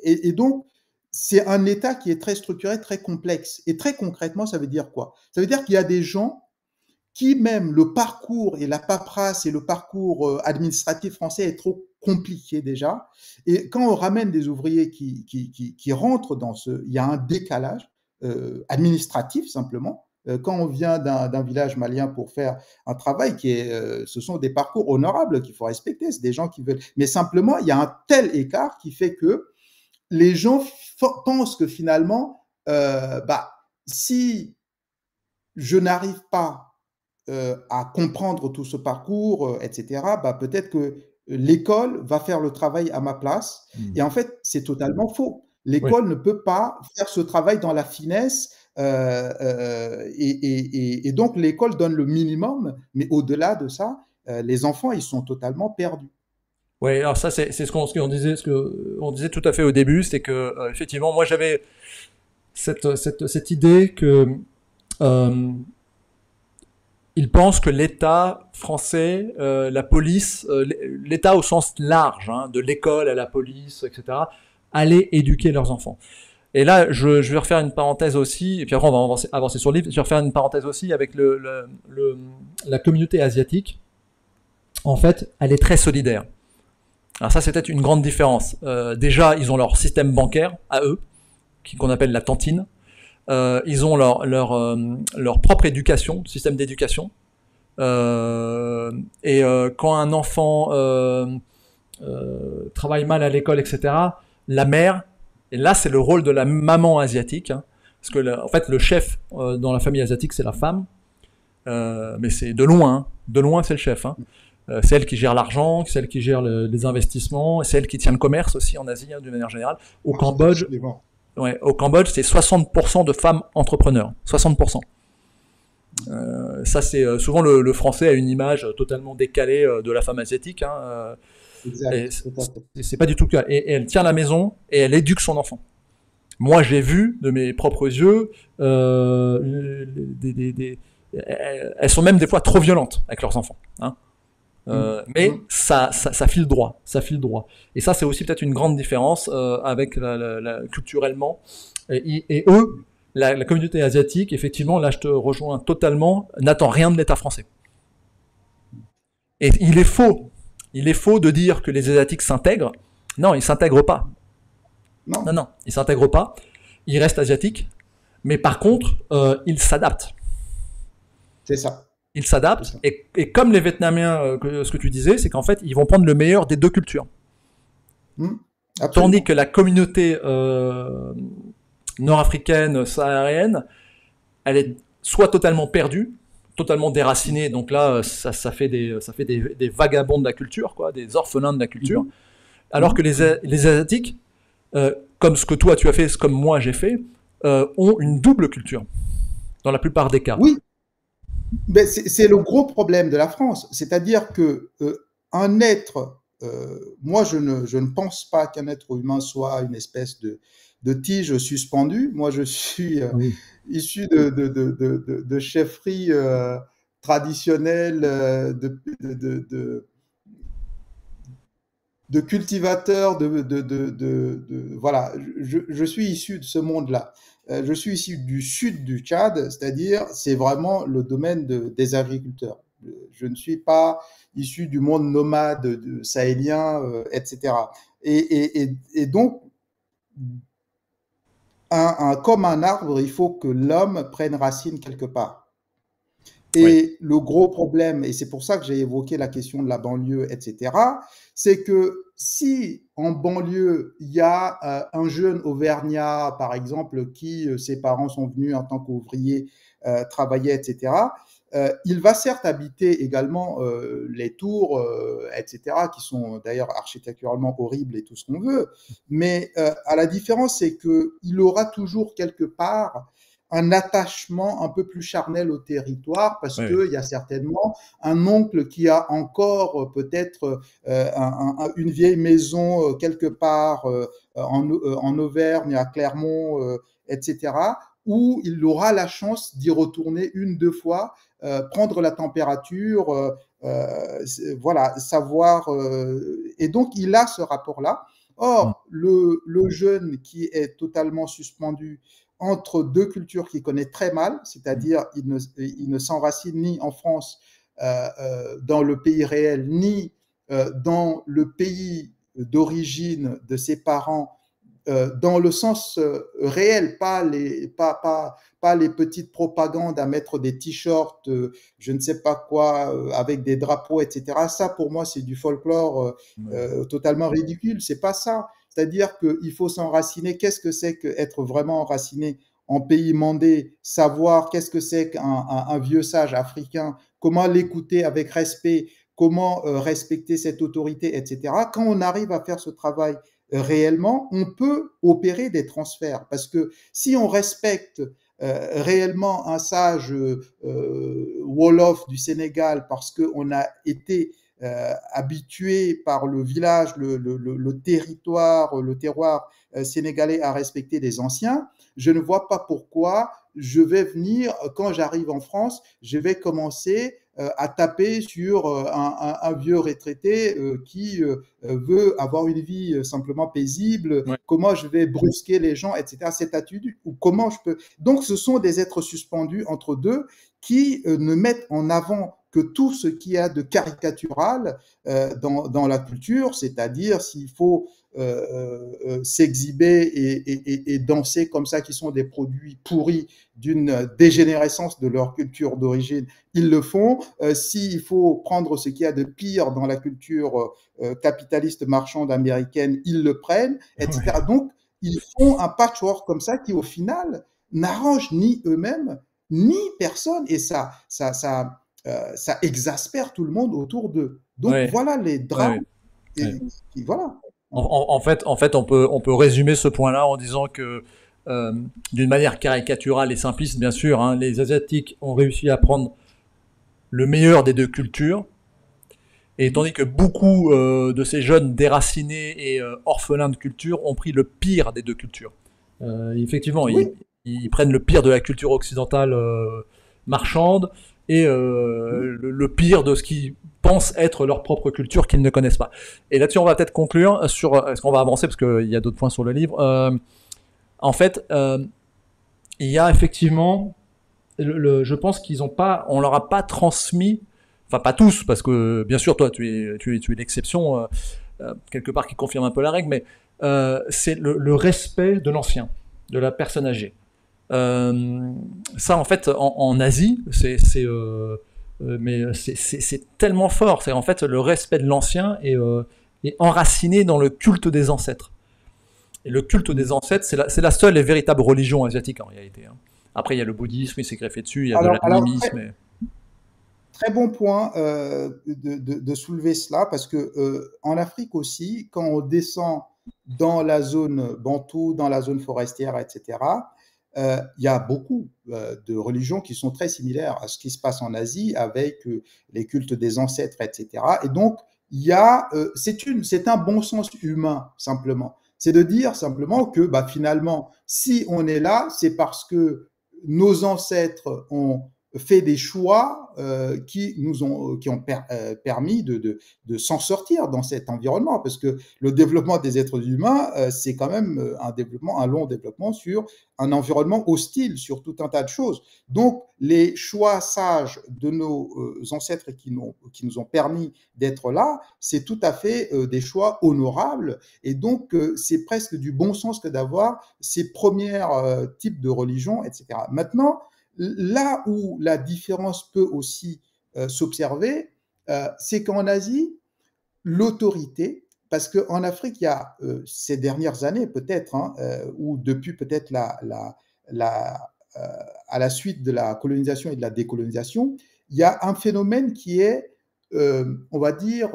[SPEAKER 2] et donc c'est un État qui est très structuré, très complexe. Et très concrètement, ça veut dire quoi? Ça veut dire qu'il y a des gens qui, même le parcours et la paperasse et le parcours administratif français est trop compliqué déjà. Et quand on ramène des ouvriers qui rentrent dans il y a un décalage administratif simplement. Quand on vient d'un village malien pour faire un travail ce sont des parcours honorables qu'il faut respecter, c'est des gens qui veulent. Mais simplement, il y a un tel écart qui fait que les gens pensent que finalement, si je n'arrive pas à comprendre tout ce parcours, etc., peut-être que l'école va faire le travail à ma place.
[SPEAKER 1] mm.
[SPEAKER 2] Et en fait, c'est totalement faux.
[SPEAKER 1] Oui.
[SPEAKER 2] L'école ne peut pas faire ce travail dans la finesse. Et donc, l'école donne le minimum, mais au-delà de ça, les enfants, ils sont totalement perdus.
[SPEAKER 1] Oui, alors ça c'est ce que on disait tout à fait au début, c'est que effectivement moi j'avais cette idée que euh, ils pensent que l'État français, la police, l'État au sens large, hein, de l'école à la police, etc., allait éduquer leurs enfants. Et là, je vais refaire une parenthèse aussi, et puis après on va avancer sur le livre. Je vais refaire une parenthèse aussi avec la communauté asiatique. En fait, elle est très solidaire. Alors ça, c'était une grande différence. Déjà, ils ont leur système bancaire à eux, qu'on appelle la tantine. Ils ont leur propre éducation, système d'éducation. Quand un enfant travaille mal à l'école, etc., la mère, et là c'est le rôle de la maman asiatique, hein, parce que en fait le chef dans la famille asiatique c'est la femme, mais c'est de loin c'est le chef. Hein. C'est elle qui gère l'argent, c'est elle qui gère les investissements, c'est elle qui tient le commerce aussi en Asie, hein, d'une manière générale. Au Cambodge,
[SPEAKER 2] Absolument.
[SPEAKER 1] ouais, au Cambodge, c'est 60% de femmes entrepreneurs. 60%. Ça, c'est souvent le français a une image totalement décalée de la femme asiatique. Hein, et
[SPEAKER 2] Exact, tout à fait.
[SPEAKER 1] c'est pas du tout le cas. Et elle tient la maison et elle éduque son enfant. Moi, j'ai vu de mes propres yeux, elles sont même des fois trop violentes avec leurs enfants. Hein. Mais
[SPEAKER 2] Mm.
[SPEAKER 1] ça file droit, ça file droit. Et ça, c'est aussi peut-être une grande différence avec culturellement. Et eux, la communauté asiatique, effectivement, là, je te rejoins totalement, n'attend rien de l'État français. Et il est faux de dire que les Asiatiques s'intègrent. Non, ils s'intègrent pas. Non,
[SPEAKER 2] Non,
[SPEAKER 1] non, ils s'intègrent pas. Ils restent asiatiques, mais par contre, ils s'adaptent.
[SPEAKER 2] c'est ça,
[SPEAKER 1] Ils
[SPEAKER 2] c'est
[SPEAKER 1] s'adaptent,
[SPEAKER 2] ça.
[SPEAKER 1] et comme les Vietnamiens, ce que tu disais, c'est qu'en fait, ils vont prendre le meilleur des deux cultures.
[SPEAKER 2] Mm.
[SPEAKER 1] Tandis que
[SPEAKER 2] Absolument.
[SPEAKER 1] la communauté nord-africaine, saharienne, elle est soit totalement perdue, totalement déracinée, donc là, ça fait des vagabonds de la culture, quoi, des orphelins de la culture,
[SPEAKER 2] Mhm.
[SPEAKER 1] alors que
[SPEAKER 2] Mhm.
[SPEAKER 1] les Asiatiques, comme ce que toi tu as fait, comme moi j'ai fait, ont une double culture, dans la plupart des cas.
[SPEAKER 2] Oui, mais c'est le gros problème de la France. C'est-à-dire que un être, moi je ne pense pas qu'un être humain soit une espèce de tige suspendue. Moi je suis
[SPEAKER 1] Oui.
[SPEAKER 2] issu de chefferies traditionnelles, de cultivateurs, voilà, je suis issu de ce monde-là. Je suis issu du sud du Tchad, c'est-à-dire c'est vraiment le domaine des agriculteurs. Je ne suis pas issu du monde nomade sahélien, etc. Et donc, comme un arbre, il faut que l'homme prenne racine quelque part.
[SPEAKER 1] Oui.
[SPEAKER 2] Et le gros problème, et c'est pour ça que j'ai évoqué la question de la banlieue, etc., c'est que si en banlieue, il y a un jeune Auvergnat, par exemple, qui, ses parents sont venus en tant qu'ouvrier travailler, etc., il va certes habiter également les tours, etc., qui sont d'ailleurs architecturalement horribles et tout ce qu'on veut, mais à la différence, c'est qu'il aura toujours quelque part un attachement un peu plus charnel au territoire parce
[SPEAKER 1] Oui, oui.
[SPEAKER 2] qu'il y a certainement un oncle qui a encore peut-être une vieille maison quelque part en Auvergne, à Clermont, etc., où il aura la chance d'y retourner une, deux fois, prendre la température, voilà, savoir. Et donc, il a ce rapport-là.
[SPEAKER 1] Mm.
[SPEAKER 2] Or, le jeune qui est totalement suspendu entre deux cultures qu'il connaît très mal,
[SPEAKER 1] Mm.
[SPEAKER 2] c'est-à-dire il ne s'enracine ni en France, dans le pays réel, ni dans le pays d'origine de ses parents, dans le sens réel, pas les petites propagandes à mettre des t-shirts, je ne sais pas quoi, avec des drapeaux, etc. Ça, pour moi, c'est du folklore
[SPEAKER 1] Ouais.
[SPEAKER 2] totalement ridicule. C'est pas ça. C'est-à-dire qu'il faut s'enraciner. Qu'est-ce que c'est qu'être vraiment enraciné en pays mandé? Savoir qu'est-ce que c'est qu'un vieux sage africain? Comment l'écouter avec respect? Comment respecter cette autorité, etc. Quand on arrive à faire ce travail réellement, on peut opérer des transferts. Parce que si on respecte réellement un sage Wolof du Sénégal parce qu'on a été habitué par le village, le territoire, le terroir sénégalais à respecter les anciens, je ne vois pas pourquoi je vais venir, quand j'arrive en France, je vais commencer à taper sur un vieux retraité qui veut avoir une vie simplement paisible,
[SPEAKER 1] Ouais.
[SPEAKER 2] comment je vais brusquer les gens, etc. Cette attitude, ou comment je peux. Donc, ce sont des êtres suspendus entre deux qui ne mettent en avant que tout ce qu'il y a de caricatural dans la culture, c'est-à-dire s'il faut s'exhiber et danser comme ça, qui sont des produits pourris d'une dégénérescence de leur culture d'origine, ils le font. S'il faut prendre ce qu'il y a de pire dans la culture capitaliste marchande américaine, ils le prennent,
[SPEAKER 1] Ouais.
[SPEAKER 2] etc. Donc, ils font un patchwork comme ça qui, au final, n'arrange ni eux-mêmes, ni personne. Et ça exaspère tout le monde autour d'eux. Donc
[SPEAKER 1] Ouais,
[SPEAKER 2] voilà les
[SPEAKER 1] ouais,
[SPEAKER 2] drames.
[SPEAKER 1] ouais, ouais.
[SPEAKER 2] Et voilà.
[SPEAKER 1] En fait, on peut résumer ce point-là en disant que, euh, d'une manière caricaturale et simpliste, bien sûr, hein, les Asiatiques ont réussi à prendre le meilleur des deux cultures, et tandis que beaucoup de ces jeunes déracinés et orphelins de culture ont pris le pire des deux cultures. Effectivement,
[SPEAKER 2] Oui.
[SPEAKER 1] ils prennent le pire de la culture occidentale marchande et le pire de ce qu'ils pensent être leur propre culture qu'ils ne connaissent pas. Et là-dessus, on va peut-être conclure sur. Est-ce qu'on va avancer parce qu'il y a d'autres points sur le livre. En fait, il y a effectivement, je pense qu'ils ont pas, on leur a pas transmis, enfin pas tous, parce que bien sûr, toi, tu es l'exception quelque part qui confirme un peu la règle, mais c'est le respect de l'ancien, de la personne âgée. Ça, en fait, en Asie, mais c'est tellement fort. C'est en fait le respect de l'ancien est enraciné dans le culte des ancêtres. Et le culte des ancêtres, c'est la seule et véritable religion asiatique en réalité, hein. Après, il y a le bouddhisme, il s'est greffé dessus, il y a de
[SPEAKER 2] Alors
[SPEAKER 1] l'animisme.
[SPEAKER 2] très bon point de soulever cela, parce que en Afrique aussi, quand on descend dans la zone bantoue, dans la zone forestière, etc., il y a beaucoup de religions qui sont très similaires à ce qui se passe en Asie avec les cultes des ancêtres, etc. Et donc, c'est un bon sens humain, simplement. C'est de dire simplement que bah, finalement, si on est là, c'est parce que nos ancêtres ont fait des choix qui ont permis de s'en sortir dans cet environnement, parce que le développement des êtres humains, c'est quand même un long développement sur un environnement hostile, sur tout un tas de choses. Donc, les choix sages de nos ancêtres qui nous ont permis d'être là, c'est tout à fait des choix honorables, et donc c'est presque du bon sens que d'avoir ces premiers types de religions, etc. Maintenant, là où la différence peut aussi s'observer, c'est qu'en Asie, l'autorité, parce qu'en Afrique, il y a ces dernières années peut-être, hein, ou depuis peut-être à la suite de la colonisation et de la décolonisation, il y a un phénomène qui est, on va dire,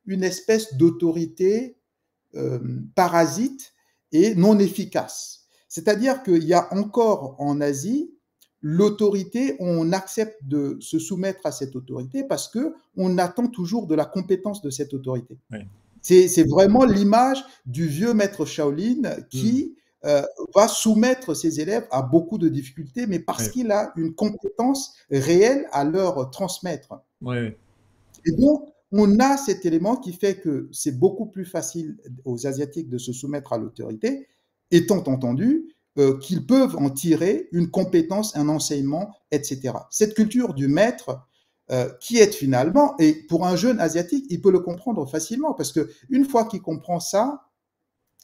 [SPEAKER 2] une espèce d'autorité parasite et non efficace. C'est-à-dire qu'il y a encore en Asie l'autorité, on accepte de se soumettre à cette autorité parce que on attend toujours de la compétence de cette autorité.
[SPEAKER 1] Oui.
[SPEAKER 2] C'est vraiment l'image du vieux maître Shaolin qui va soumettre ses élèves à beaucoup de difficultés, mais parce
[SPEAKER 1] Oui.
[SPEAKER 2] qu'il a une compétence réelle à leur transmettre.
[SPEAKER 1] Oui.
[SPEAKER 2] Et donc, on a cet élément qui fait que c'est beaucoup plus facile aux Asiatiques de se soumettre à l'autorité, étant entendu qu'ils peuvent en tirer une compétence, un enseignement, etc. Cette culture du maître, qui est finalement, et pour un jeune Asiatique, il peut le comprendre facilement, parce qu'une fois qu'il comprend ça,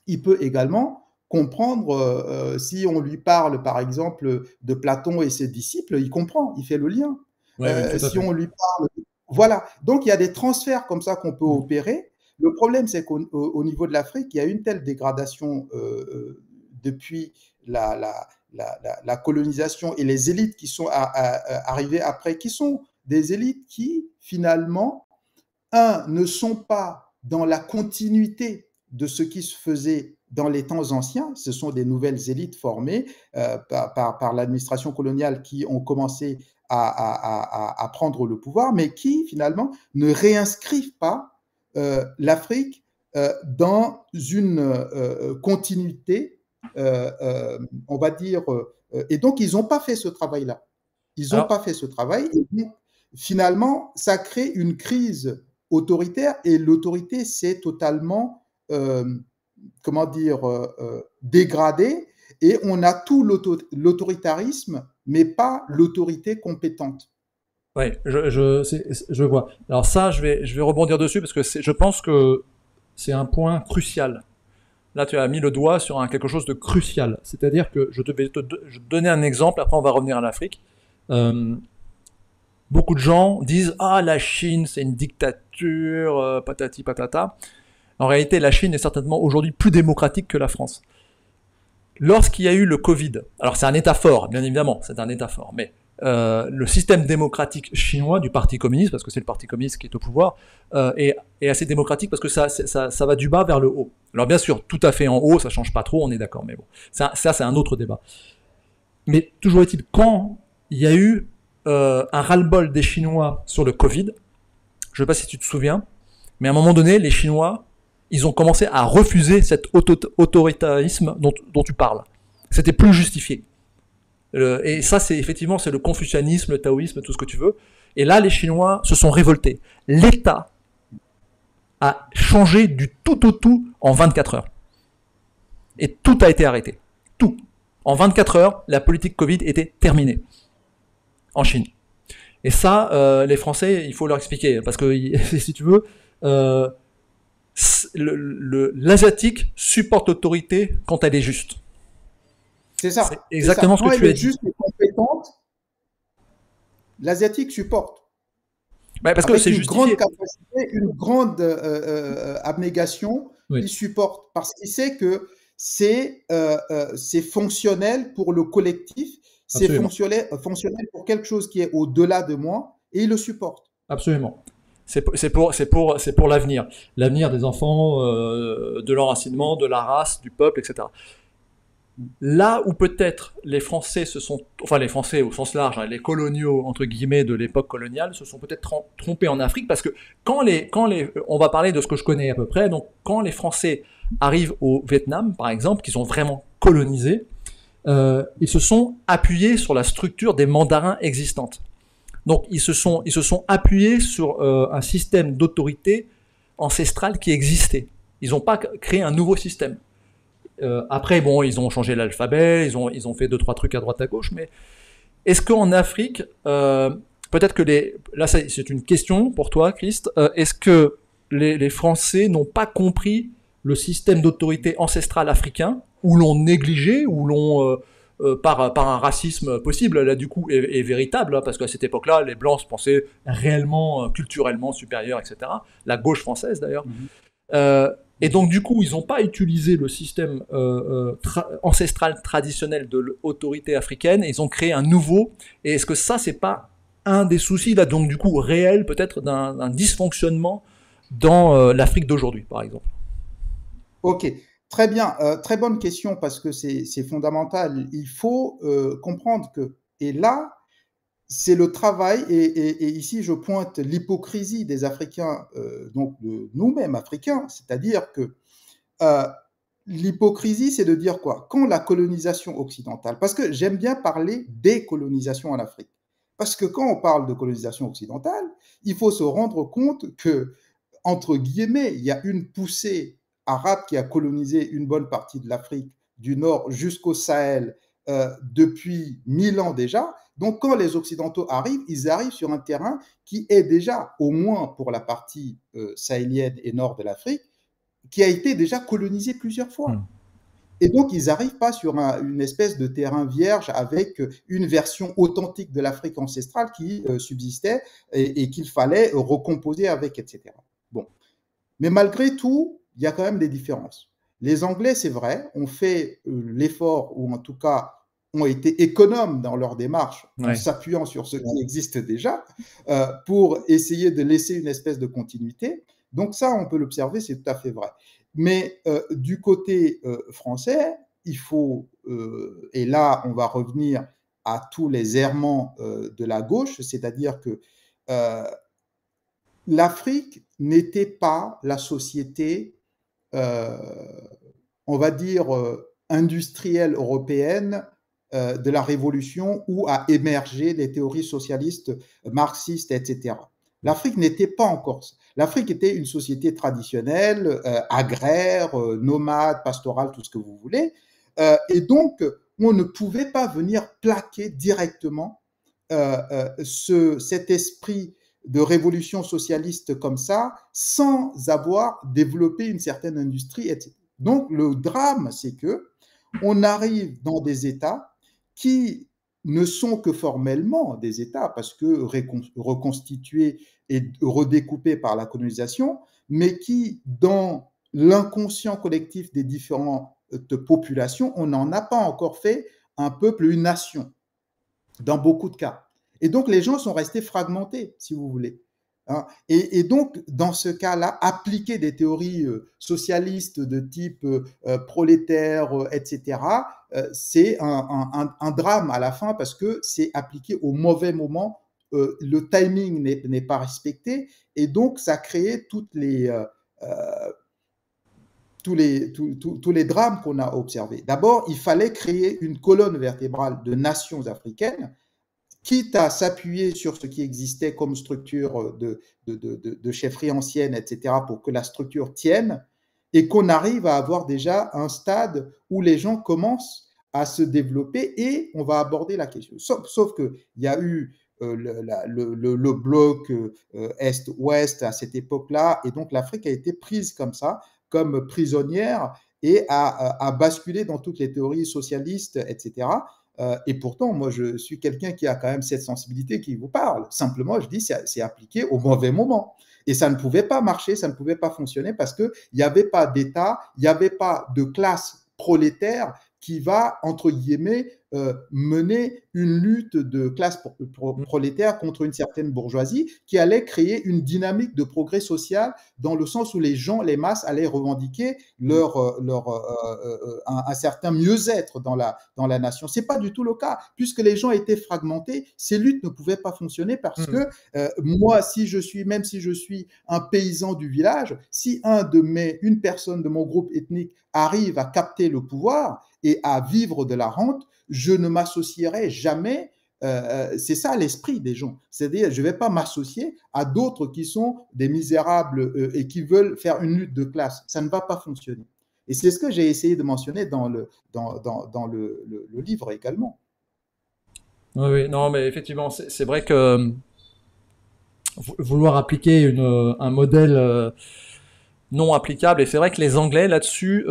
[SPEAKER 2] il peut également comprendre, si on lui parle par exemple de Platon et ses disciples, il comprend, il fait le lien.
[SPEAKER 1] Oui, oui, tout à
[SPEAKER 2] Si
[SPEAKER 1] fait.
[SPEAKER 2] on lui parle voilà, donc il y a des transferts comme ça qu'on peut
[SPEAKER 1] Mm.
[SPEAKER 2] opérer. Le problème, c'est qu'au niveau de l'Afrique, il y a une telle dégradation depuis la colonisation et les élites qui sont arrivées après, qui sont des élites qui, finalement, ne sont pas dans la continuité de ce qui se faisait dans les temps anciens. Ce sont des nouvelles élites formées par l'administration coloniale qui ont commencé à prendre le pouvoir, mais qui finalement ne réinscrivent pas l'Afrique dans une continuité, on va dire, et donc ils n'ont pas fait ce travail-là. Ils n'ont
[SPEAKER 1] Alors,
[SPEAKER 2] pas fait ce travail. Et donc, finalement, ça crée une crise autoritaire, et l'autorité s'est totalement, comment dire, dégradée, et on a tout l'autoritarisme, mais pas l'autorité compétente.
[SPEAKER 1] oui, je vois. Alors ça, je vais rebondir dessus parce que je pense que c'est un point crucial. Là, tu as mis le doigt sur quelque chose de crucial. C'est-à-dire que je vais te donner un exemple, après on va revenir à l'Afrique. Euh, Beaucoup de gens disent ah la Chine c'est une dictature, patati patata. En réalité, la Chine est certainement aujourd'hui plus démocratique que la France. Lorsqu'il y a eu le Covid, alors c'est un État fort, bien évidemment, c'est un État fort, mais le système démocratique chinois du Parti communiste, parce que c'est le Parti communiste qui est au pouvoir, est assez démocratique parce que ça va du bas vers le haut. Alors bien sûr, tout à fait en haut, ça change pas trop, on est d'accord, mais bon, ça c'est un autre débat. Mais toujours est-il, quand il y a eu un ras-le-bol des Chinois sur le Covid, je ne sais pas si tu te souviens, mais à un moment donné, les Chinois, ils ont commencé à refuser cet autoritarisme dont tu parles. C'était plus justifié. Et ça, c'est effectivement, c'est le confucianisme, le taoïsme, tout ce que tu veux. Et là, les Chinois se sont révoltés. L'État a changé du tout au tout en 24 heures. Et tout a été arrêté. Tout. En 24 heures, la politique Covid était terminée. En Chine. Et ça, les Français, il faut leur expliquer. Parce que, si tu veux, l'Asiatique supporte l'autorité quand elle est juste.
[SPEAKER 2] C'est ça.
[SPEAKER 1] C'est exactement ce que tu as dit.
[SPEAKER 2] Quand elle est juste et compétente, l'Asiatique supporte.
[SPEAKER 1] Ouais, parce que c'est
[SPEAKER 2] une
[SPEAKER 1] justifié.
[SPEAKER 2] Grande capacité, une grande abnégation,
[SPEAKER 1] Oui.
[SPEAKER 2] il supporte. Parce qu'il sait que c'est fonctionnel pour le collectif, c'est fonctionnel pour quelque chose qui est au-delà de moi, et il le supporte.
[SPEAKER 1] Absolument. C'est pour l'avenir. L'avenir des enfants, de l'enracinement, de la race, du peuple, etc. Là où peut-être les Français enfin les Français au sens large, hein, les coloniaux entre guillemets de l'époque coloniale se sont peut-être trompés en Afrique, parce que on va parler de ce que je connais à peu près, donc quand les Français arrivent au Vietnam par exemple, qui sont vraiment colonisés, ils se sont appuyés sur la structure des mandarins existantes. Donc ils se sont appuyés sur un système d'autorité ancestrale qui existait. Ils n'ont pas créé un nouveau système. Après, bon, ils ont changé l'alphabet, ils ont fait 2-3 trucs à droite à gauche, mais est-ce qu'en Afrique, peut-être que là c'est une question pour toi, Christ, est-ce que les Français n'ont pas compris le système d'autorité ancestrale africain, ou l'ont négligé, ou l'ont par un racisme possible, là du coup est véritable, hein, parce qu'à cette époque-là, les Blancs se pensaient réellement, culturellement supérieurs, etc. La gauche française d'ailleurs. Et donc du coup, ils n'ont pas utilisé le système ancestral traditionnel de l'autorité africaine, et ils ont créé un nouveau. Et est-ce que ça, c'est pas un des soucis là, donc du coup réel peut-être d'un dysfonctionnement dans l'Afrique d'aujourd'hui, par exemple?
[SPEAKER 2] Ok, très bien, très bonne question, parce que c'est fondamental. Il faut comprendre que, et là, c'est le travail, et ici je pointe l'hypocrisie des Africains, donc de nous-mêmes Africains, c'est-à-dire que l'hypocrisie, c'est de dire quoi? Quand la colonisation occidentale, parce que j'aime bien parler des colonisations en Afrique, parce que quand on parle de colonisation occidentale, il faut se rendre compte que, entre guillemets, il y a une poussée arabe qui a colonisé une bonne partie de l'Afrique du Nord jusqu'au Sahel depuis 1000 ans déjà. Donc, quand les Occidentaux arrivent, ils arrivent sur un terrain qui est déjà, au moins pour la partie sahélienne et nord de l'Afrique, qui a été déjà colonisé plusieurs fois. Et donc, ils n'arrivent pas sur une espèce de terrain vierge avec une version authentique de l'Afrique ancestrale qui subsistait et qu'il fallait recomposer avec, etc. Bon. Mais malgré tout, il y a quand même des différences. Les Anglais, c'est vrai, ont fait l'effort, ou en tout cas ont été économes dans leur démarche, en s'appuyant sur ce qui existe déjà, pour essayer de laisser une espèce de continuité. Donc ça, on peut l'observer, c'est tout à fait vrai. Mais du côté français, il faut, et là, on va revenir à tous les errements de la gauche, c'est-à-dire que l'Afrique n'était pas la société, on va dire, industrielle européenne de la Révolution, où a émergé les théories socialistes, marxistes, etc. L'Afrique n'était pas encore ça. L'Afrique était une société traditionnelle, agraire, nomade, pastorale, tout ce que vous voulez. Et donc, on ne pouvait pas venir plaquer directement cet esprit de révolution socialiste comme ça, sans avoir développé une certaine industrie, etc. Donc, le drame, c'est que on arrive dans des États qui ne sont que formellement des États, parce que reconstitués et redécoupés par la colonisation, mais qui, dans l'inconscient collectif des différentes populations, on n'en a pas encore fait un peuple, une nation, dans beaucoup de cas. Et donc, les gens sont restés fragmentés, si vous voulez. Hein. Et donc, dans ce cas-là, appliquer des théories socialistes de type prolétaire, etc., c'est un drame à la fin parce que c'est appliqué au mauvais moment. Le timing n'est pas respecté et donc ça crée tous les drames qu'on a observés. D'abord, il fallait créer une colonne vertébrale de nations africaines, quitte à s'appuyer sur ce qui existait comme structure de chefferie ancienne, etc., pour que la structure tienne, et qu'on arrive à avoir déjà un stade où les gens commencent à se développer et on va aborder la question. Sauf qu'il y a eu le bloc Est-Ouest à cette époque-là, et donc l'Afrique a été prise comme ça, comme prisonnière, et a basculé dans toutes les théories socialistes, etc. Et pourtant, moi, je suis quelqu'un qui a quand même cette sensibilité qui vous parle. Simplement, je dis, c'est appliqué au mauvais moment. Et ça ne pouvait pas marcher, ça ne pouvait pas fonctionner parce qu'il n'y avait pas d'État, il n'y avait pas de classe prolétaire qui va, entre guillemets, mener une lutte de classe prolétaire contre une certaine bourgeoisie qui allait créer une dynamique de progrès social dans le sens où les gens, les masses allaient revendiquer un certain mieux-être dans la nation. Ce n'est pas du tout le cas. Puisque les gens étaient fragmentés, ces luttes ne pouvaient pas fonctionner parce que moi, même si je suis un paysan du village, si une personne de mon groupe ethnique arrive à capter le pouvoir et à vivre de la rente, je ne m'associerai jamais. C'est ça l'esprit des gens. C'est-à-dire, je ne vais pas m'associer à d'autres qui sont des misérables et qui veulent faire une lutte de classe. Ça ne va pas fonctionner. Et c'est ce que j'ai essayé de mentionner dans le livre également.
[SPEAKER 1] Oui, oui, non, mais effectivement, c'est vrai que vouloir appliquer un modèle non applicable, et c'est vrai que les Anglais là-dessus,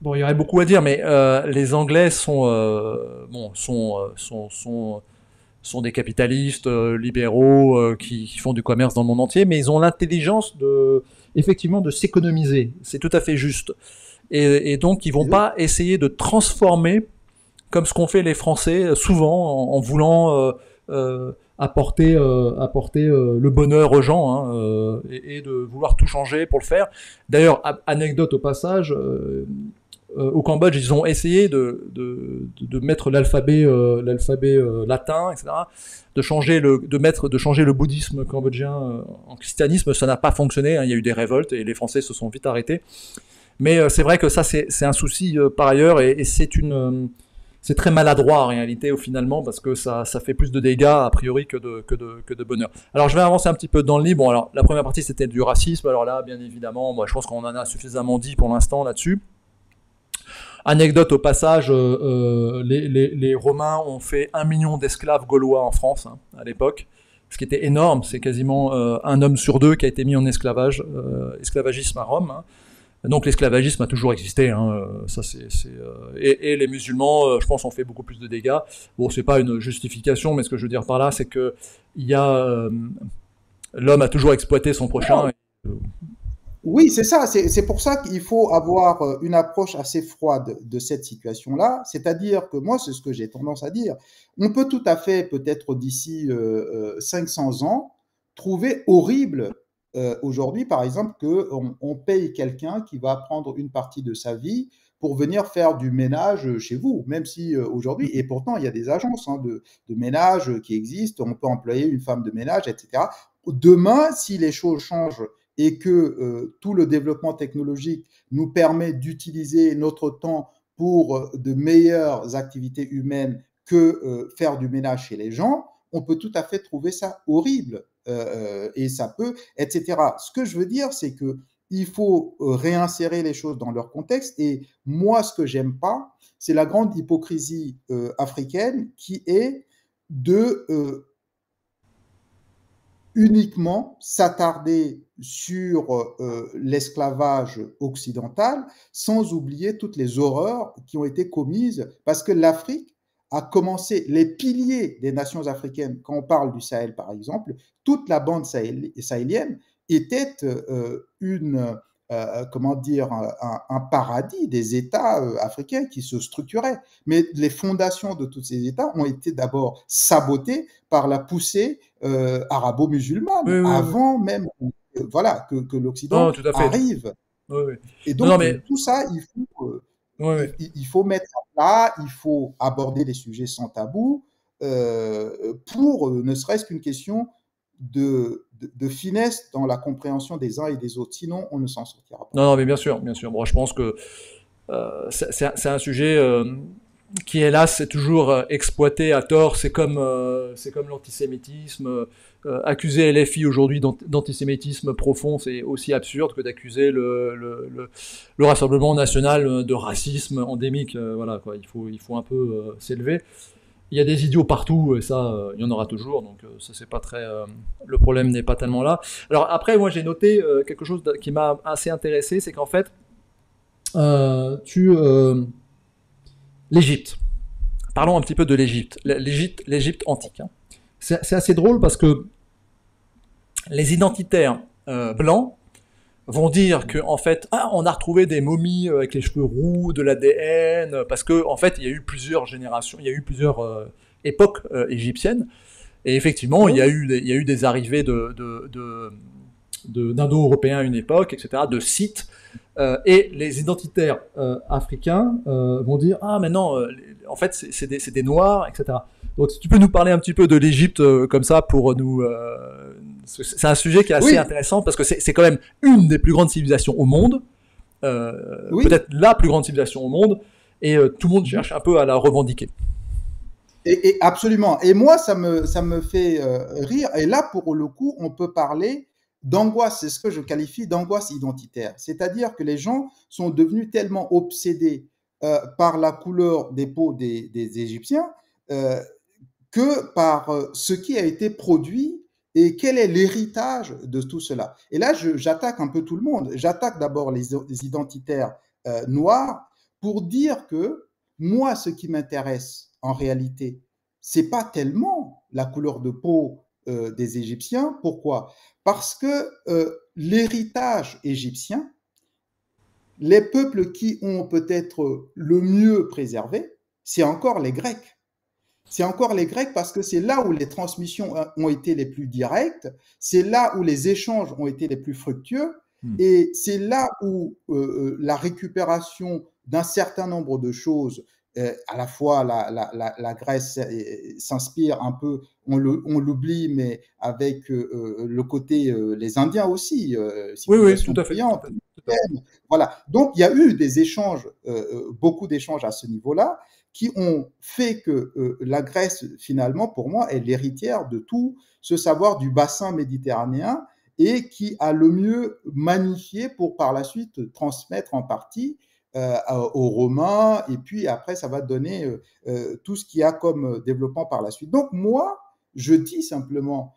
[SPEAKER 1] bon, il y aurait beaucoup à dire, mais les Anglais sont des capitalistes libéraux qui font du commerce dans le monde entier, mais ils ont l'intelligence effectivement, de s'économiser. C'est tout à fait juste. Et donc, ils vont pas essayer de transformer comme ce qu'ont fait les Français souvent en voulant apporter le bonheur aux gens et de vouloir tout changer pour le faire. D'ailleurs, anecdote au passage, au Cambodge, ils ont essayé de mettre l'alphabet latin, etc., de changer le bouddhisme cambodgien en christianisme. Ça n'a pas fonctionné. Hein, il y a eu des révoltes et les Français se sont vite arrêtés. Mais c'est vrai que ça, c'est un souci par ailleurs et c'est très maladroit en réalité finalement parce que ça fait plus de dégâts a priori que de bonheur. Alors je vais avancer un petit peu dans le livre. Bon, alors la première partie c'était du racisme. Alors là, bien évidemment, moi je pense qu'on en a suffisamment dit pour l'instant là-dessus. Anecdote au passage, les Romains ont fait 1 million d'esclaves gaulois en France hein, à l'époque, ce qui était énorme. C'est quasiment un homme sur 2 qui a été mis en esclavagisme à Rome. Hein. Donc l'esclavagisme a toujours existé, hein, ça et les musulmans, je pense, ont fait beaucoup plus de dégâts. Bon, c'est pas une justification, mais ce que je veux dire par là, c'est que l'homme a toujours exploité son prochain.
[SPEAKER 2] Oui, c'est ça. C'est pour ça qu'il faut avoir une approche assez froide de cette situation-là. C'est-à-dire que moi, c'est ce que j'ai tendance à dire. On peut tout à fait, peut-être d'ici 500 ans, trouver horrible aujourd'hui, par exemple, qu'on paye quelqu'un qui va prendre une partie de sa vie pour venir faire du ménage chez vous, même si aujourd'hui, et pourtant il y a des agences de ménage qui existent, on peut employer une femme de ménage, etc. Demain, si les choses changent et que tout le développement technologique nous permet d'utiliser notre temps pour de meilleures activités humaines que faire du ménage chez les gens, on peut tout à fait trouver ça horrible et ça peut, etc. Ce que je veux dire, c'est que il faut réinsérer les choses dans leur contexte. Et moi, ce que j'aime pas, c'est la grande hypocrisie africaine qui est de uniquement s'attarder sur l'esclavage occidental sans oublier toutes les horreurs qui ont été commises parce que l'Afrique a commencé, les piliers des nations africaines, quand on parle du Sahel par exemple, toute la bande sahélienne était comment dire, un paradis des États africains qui se structuraient. Mais les fondations de tous ces États ont été d'abord sabotées par la poussée arabo-musulmane,
[SPEAKER 1] Oui, oui, oui.
[SPEAKER 2] avant même voilà, que
[SPEAKER 1] Non,
[SPEAKER 2] l'Occident
[SPEAKER 1] tout à fait.
[SPEAKER 2] arrive.
[SPEAKER 1] Oui, oui.
[SPEAKER 2] Et
[SPEAKER 1] Non, non,
[SPEAKER 2] donc,
[SPEAKER 1] mais
[SPEAKER 2] tout ça,
[SPEAKER 1] oui, oui.
[SPEAKER 2] il faut mettre à plat, il faut aborder les sujets sans tabou, pour ne serait-ce qu'une question de finesse dans la compréhension des uns et des autres. Sinon, on ne s'en sortira pas.
[SPEAKER 1] Non, non, mais bien sûr, bien sûr. Bon, je pense que c'est un sujet qui, hélas, est toujours exploité à tort. C'est comme l'antisémitisme. Accuser LFI aujourd'hui d'antisémitisme profond, c'est aussi absurde que d'accuser le Rassemblement national de racisme endémique. Voilà, quoi. Il faut un peu s'élever. Il y a des idiots partout, et ça, il y en aura toujours, donc ça c'est pas très. Le problème n'est pas tellement là. Alors après, moi j'ai noté quelque chose qui m'a assez intéressé, c'est qu'en fait, tu l'Égypte. Parlons un petit peu de l'Égypte. L'Égypte antique. Hein. C'est assez drôle parce que les identitaires blancs vont dire que en fait, ah, on a retrouvé des momies avec les cheveux roux, de l'ADN, parce que en fait, il y a eu plusieurs générations, il y a eu plusieurs époques égyptiennes, et effectivement,
[SPEAKER 2] Oui,
[SPEAKER 1] il y a eu des arrivées d'indo-européens à une époque, etc., de sites, et les identitaires africains vont dire ah mais non, en fait c'est des noirs, etc. Donc si tu peux nous parler un petit peu de l'Égypte comme ça pour nous, c'est un sujet qui est assez
[SPEAKER 2] oui,
[SPEAKER 1] intéressant parce que c'est quand même une des plus grandes civilisations au monde,
[SPEAKER 2] oui.
[SPEAKER 1] peut-être la plus grande civilisation au monde, et tout le monde cherche un peu à la revendiquer.
[SPEAKER 2] Et absolument. Et moi, ça me fait rire. Et là, pour le coup, on peut parler d'angoisse. C'est ce que je qualifie d'angoisse identitaire. C'est-à-dire que les gens sont devenus tellement obsédés par la couleur des peaux des Égyptiens euh, que par ce qui a été produit et quel est l'héritage de tout cela. Et là, j'attaque un peu tout le monde. J'attaque d'abord les identitaires noirs pour dire que moi, ce qui m'intéresse en réalité, c'est pas tellement la couleur de peau des Égyptiens. Pourquoi? Parce que l'héritage égyptien, les peuples qui ont peut-être le mieux préservé, c'est encore les Grecs. C'est encore les Grecs parce que c'est là où les transmissions ont été les plus directes, c'est là où les échanges ont été les plus fructueux,
[SPEAKER 1] Hmm.
[SPEAKER 2] et c'est là où la récupération d'un certain nombre de choses, à la fois la Grèce s'inspire un peu, on l'oublie, mais avec le côté, les Indiens aussi,
[SPEAKER 1] Oui, oui, tout
[SPEAKER 2] civilisation
[SPEAKER 1] à fait, tout à
[SPEAKER 2] brillante.
[SPEAKER 1] fait, tout à fait.
[SPEAKER 2] Voilà. Donc, il y a eu des échanges, beaucoup d'échanges à ce niveau-là, qui ont fait que la Grèce, finalement, pour moi, est l'héritière de tout ce savoir du bassin méditerranéen et qui a le mieux magnifié pour par la suite transmettre en partie aux Romains, et puis après, ça va donner tout ce qu'il y a comme développement par la suite. Donc, moi, je dis simplement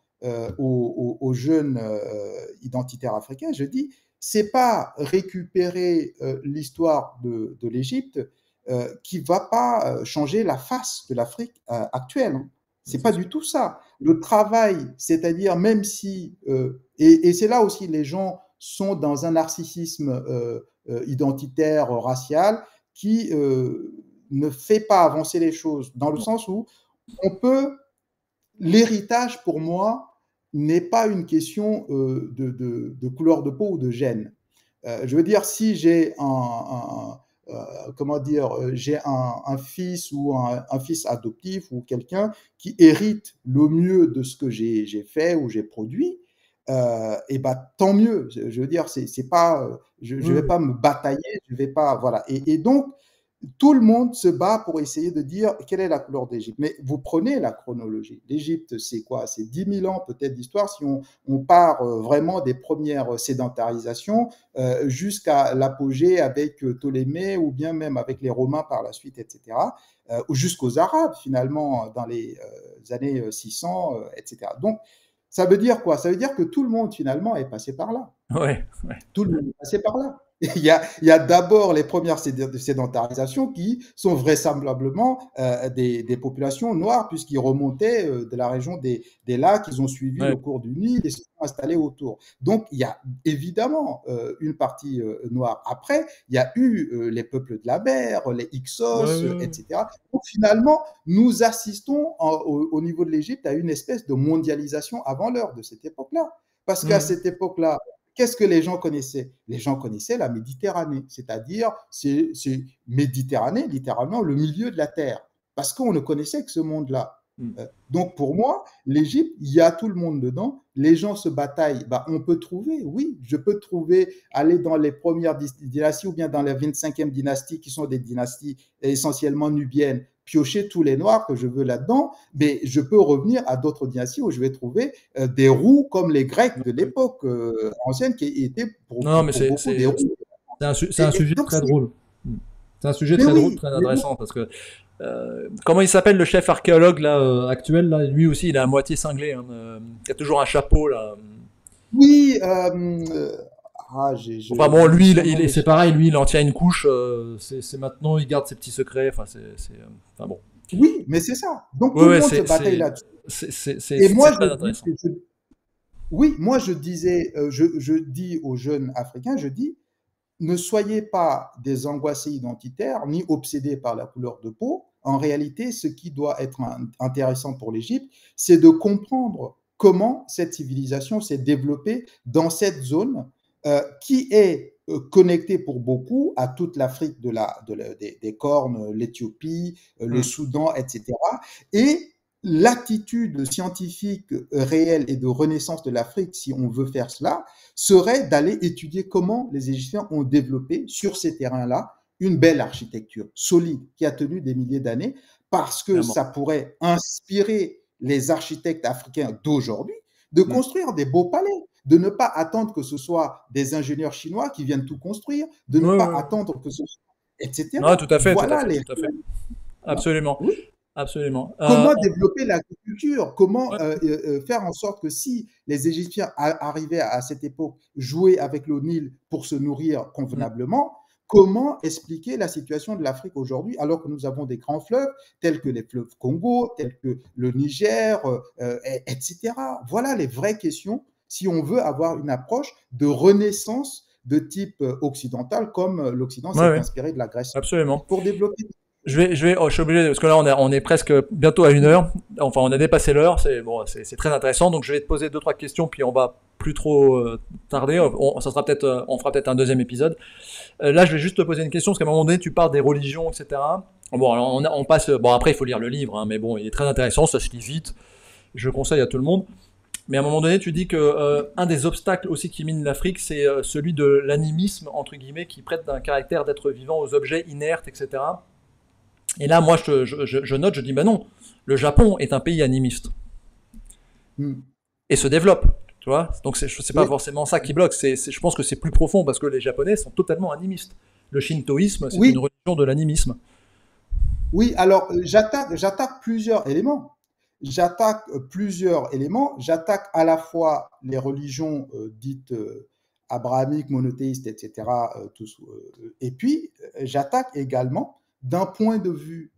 [SPEAKER 2] aux jeunes identitaires africains, je dis, c'est pas récupérer l'histoire de l'Égypte qui va pas changer la face de l'Afrique actuelle. Hein. C'est
[SPEAKER 1] C'est
[SPEAKER 2] pas
[SPEAKER 1] sûr.
[SPEAKER 2] du tout ça. Le travail, c'est-à-dire même si et c'est là aussi les gens sont dans un narcissisme identitaire, racial, qui ne fait pas avancer les choses, dans le sens où on peut, l'héritage pour moi n'est pas une question de couleur de peau ou de gène. Je veux dire, si j'ai comment dire, j'ai un fils ou un fils adoptif ou quelqu'un qui hérite le mieux de ce que j'ai fait ou j'ai produit, et ben tant mieux. Je veux dire, c'est pas,
[SPEAKER 1] Oui,
[SPEAKER 2] je vais
[SPEAKER 1] oui.
[SPEAKER 2] pas me batailler, je vais pas, voilà. Et donc tout le monde se bat pour essayer de dire quelle est la couleur d'Égypte. Mais vous prenez la chronologie. L'Égypte, c'est quoi? C'est 10 000 ans peut-être d'histoire si on part vraiment des premières sédentarisations jusqu'à l'apogée avec Ptolémée ou bien même avec les Romains par la suite, etc. Ou jusqu'aux Arabes finalement dans les années 600, etc. Donc, ça veut dire quoi? Ça veut dire que tout le monde finalement est passé par là.
[SPEAKER 1] Ouais, ouais.
[SPEAKER 2] Tout le monde est passé par là. Il y a d'abord les premières sédentarisations qui sont vraisemblablement des populations noires, puisqu'ils remontaient de la région des lacs, ils ont suivi le
[SPEAKER 1] Ouais.
[SPEAKER 2] cours du Nil et se sont installés autour. Donc, il y a évidemment une partie noire. Après, il y a eu les peuples de la mer, les
[SPEAKER 1] Ouais,
[SPEAKER 2] Hyksos,
[SPEAKER 1] ouais, ouais.
[SPEAKER 2] etc. Donc, finalement, nous assistons au niveau de l'Égypte à une espèce de mondialisation avant l'heure de cette époque-là. Parce qu'à
[SPEAKER 1] Mhm.
[SPEAKER 2] cette époque-là, qu'est-ce que les gens connaissaient? Les gens connaissaient la Méditerranée, c'est-à-dire c'est Méditerranée, littéralement le milieu de la Terre, parce qu'on ne connaissait que ce monde-là.
[SPEAKER 1] Mhm.
[SPEAKER 2] Donc pour moi, l'Égypte, il y a tout le monde dedans. Les gens se bataillent. Bah, on peut trouver, oui, je peux trouver, aller dans les premières dynasties ou bien dans les 25e dynasties, qui sont des dynasties essentiellement nubiennes, piocher tous les noirs que je veux là-dedans, mais je peux revenir à d'autres dynasties où je vais trouver des roux comme les Grecs de
[SPEAKER 1] Ouais.
[SPEAKER 2] l'époque ancienne, qui étaient
[SPEAKER 1] Non, mais
[SPEAKER 2] pour beaucoup des roux.
[SPEAKER 1] c'est un sujet
[SPEAKER 2] Donc,
[SPEAKER 1] très drôle. Mm. C'est un sujet
[SPEAKER 2] mais
[SPEAKER 1] très drôle,
[SPEAKER 2] oui,
[SPEAKER 1] très
[SPEAKER 2] mais bon,
[SPEAKER 1] intéressant parce que comment il s'appelle le chef archéologue là actuel là, lui aussi il est à moitié cinglé, hein, il a toujours un chapeau là.
[SPEAKER 2] oui,
[SPEAKER 1] Enfin bon,
[SPEAKER 2] j'ai
[SPEAKER 1] lui
[SPEAKER 2] son nom
[SPEAKER 1] c'est
[SPEAKER 2] m'échappe.
[SPEAKER 1] pareil, lui il en tient une couche, c'est maintenant il garde ses petits secrets, enfin enfin bon.
[SPEAKER 2] Oui, mais c'est ça. Donc
[SPEAKER 1] Ouais
[SPEAKER 2] tout le
[SPEAKER 1] ouais
[SPEAKER 2] monde se bataille là-dessus. Et
[SPEAKER 1] c'est
[SPEAKER 2] moi,
[SPEAKER 1] très intéressant.
[SPEAKER 2] oui, moi je disais, je dis aux jeunes Africains, je dis, ne soyez pas des angoissés identitaires ni obsédés par la couleur de peau. En réalité, ce qui doit être intéressant pour l'Égypte, c'est de comprendre comment cette civilisation s'est développée dans cette zone qui est connectée pour beaucoup à toute l'Afrique des Cornes, l'Éthiopie, le
[SPEAKER 1] Mm.
[SPEAKER 2] Soudan, etc. Et l'attitude scientifique réelle et de renaissance de l'Afrique, si on veut faire cela, serait d'aller étudier comment les Égyptiens ont développé sur ces terrains-là une belle architecture solide qui a tenu des milliers d'années, parce que
[SPEAKER 1] Clairement.
[SPEAKER 2] ça pourrait inspirer les architectes africains d'aujourd'hui de
[SPEAKER 1] Mm.
[SPEAKER 2] construire des beaux palais, de ne pas attendre que ce soit des ingénieurs chinois qui viennent tout construire, de
[SPEAKER 1] Ouais,
[SPEAKER 2] ne pas
[SPEAKER 1] ouais, ouais.
[SPEAKER 2] attendre que ce soit,
[SPEAKER 1] Non,
[SPEAKER 2] etc.
[SPEAKER 1] tout à fait, tout à
[SPEAKER 2] Voilà
[SPEAKER 1] fait,
[SPEAKER 2] les...
[SPEAKER 1] tout à fait. Absolument,
[SPEAKER 2] Oui.
[SPEAKER 1] absolument.
[SPEAKER 2] Comment développer l'agriculture? Comment
[SPEAKER 1] Ouais.
[SPEAKER 2] faire en sorte que si les Égyptiens arrivaient à cette époque jouer avec le Nil pour se nourrir
[SPEAKER 1] Mm.
[SPEAKER 2] convenablement, comment expliquer la situation de l'Afrique aujourd'hui alors que nous avons des grands fleuves tels que les fleuves Congo, tels que le Niger, etc. Voilà les vraies questions si on veut avoir une approche de renaissance de type occidental comme l'Occident
[SPEAKER 1] Ouais,
[SPEAKER 2] s'est
[SPEAKER 1] ouais,
[SPEAKER 2] inspiré de la Grèce
[SPEAKER 1] absolument.
[SPEAKER 2] pour développer.
[SPEAKER 1] Je suis obligé, parce que là, on est presque bientôt à une heure. Enfin, on a dépassé l'heure. C'est bon, c'est très intéressant. Donc, je vais te poser deux, trois questions, puis on va plus trop tarder. Ça sera peut-être, on fera peut-être un deuxième épisode. Là, je vais juste te poser une question, parce qu'à un moment donné, tu parles des religions, etc. Bon, alors on passe. Bon, après, il faut lire le livre, hein, mais bon, il est très intéressant. Ça se lit vite. Je le conseille à tout le monde. Mais à un moment donné, tu dis que un des obstacles aussi qui mine l'Afrique, c'est celui de l'animisme entre guillemets, qui prête un caractère d'être vivant aux objets inertes, etc. Et là, moi, je note, je dis, ben non, le Japon est un pays animiste
[SPEAKER 2] Hmm.
[SPEAKER 1] et se développe. Tu vois. Donc, c'est pas
[SPEAKER 2] Oui.
[SPEAKER 1] forcément ça qui bloque. Je pense que c'est plus profond parce que les Japonais sont totalement animistes. Le shintoïsme, c'est une
[SPEAKER 2] Oui,
[SPEAKER 1] religion de l'animisme.
[SPEAKER 2] oui, alors j'attaque plusieurs éléments. J'attaque plusieurs éléments. J'attaque à la fois les religions dites abrahamiques, monothéistes, etc. Et puis, j'attaque également, d'un point de vue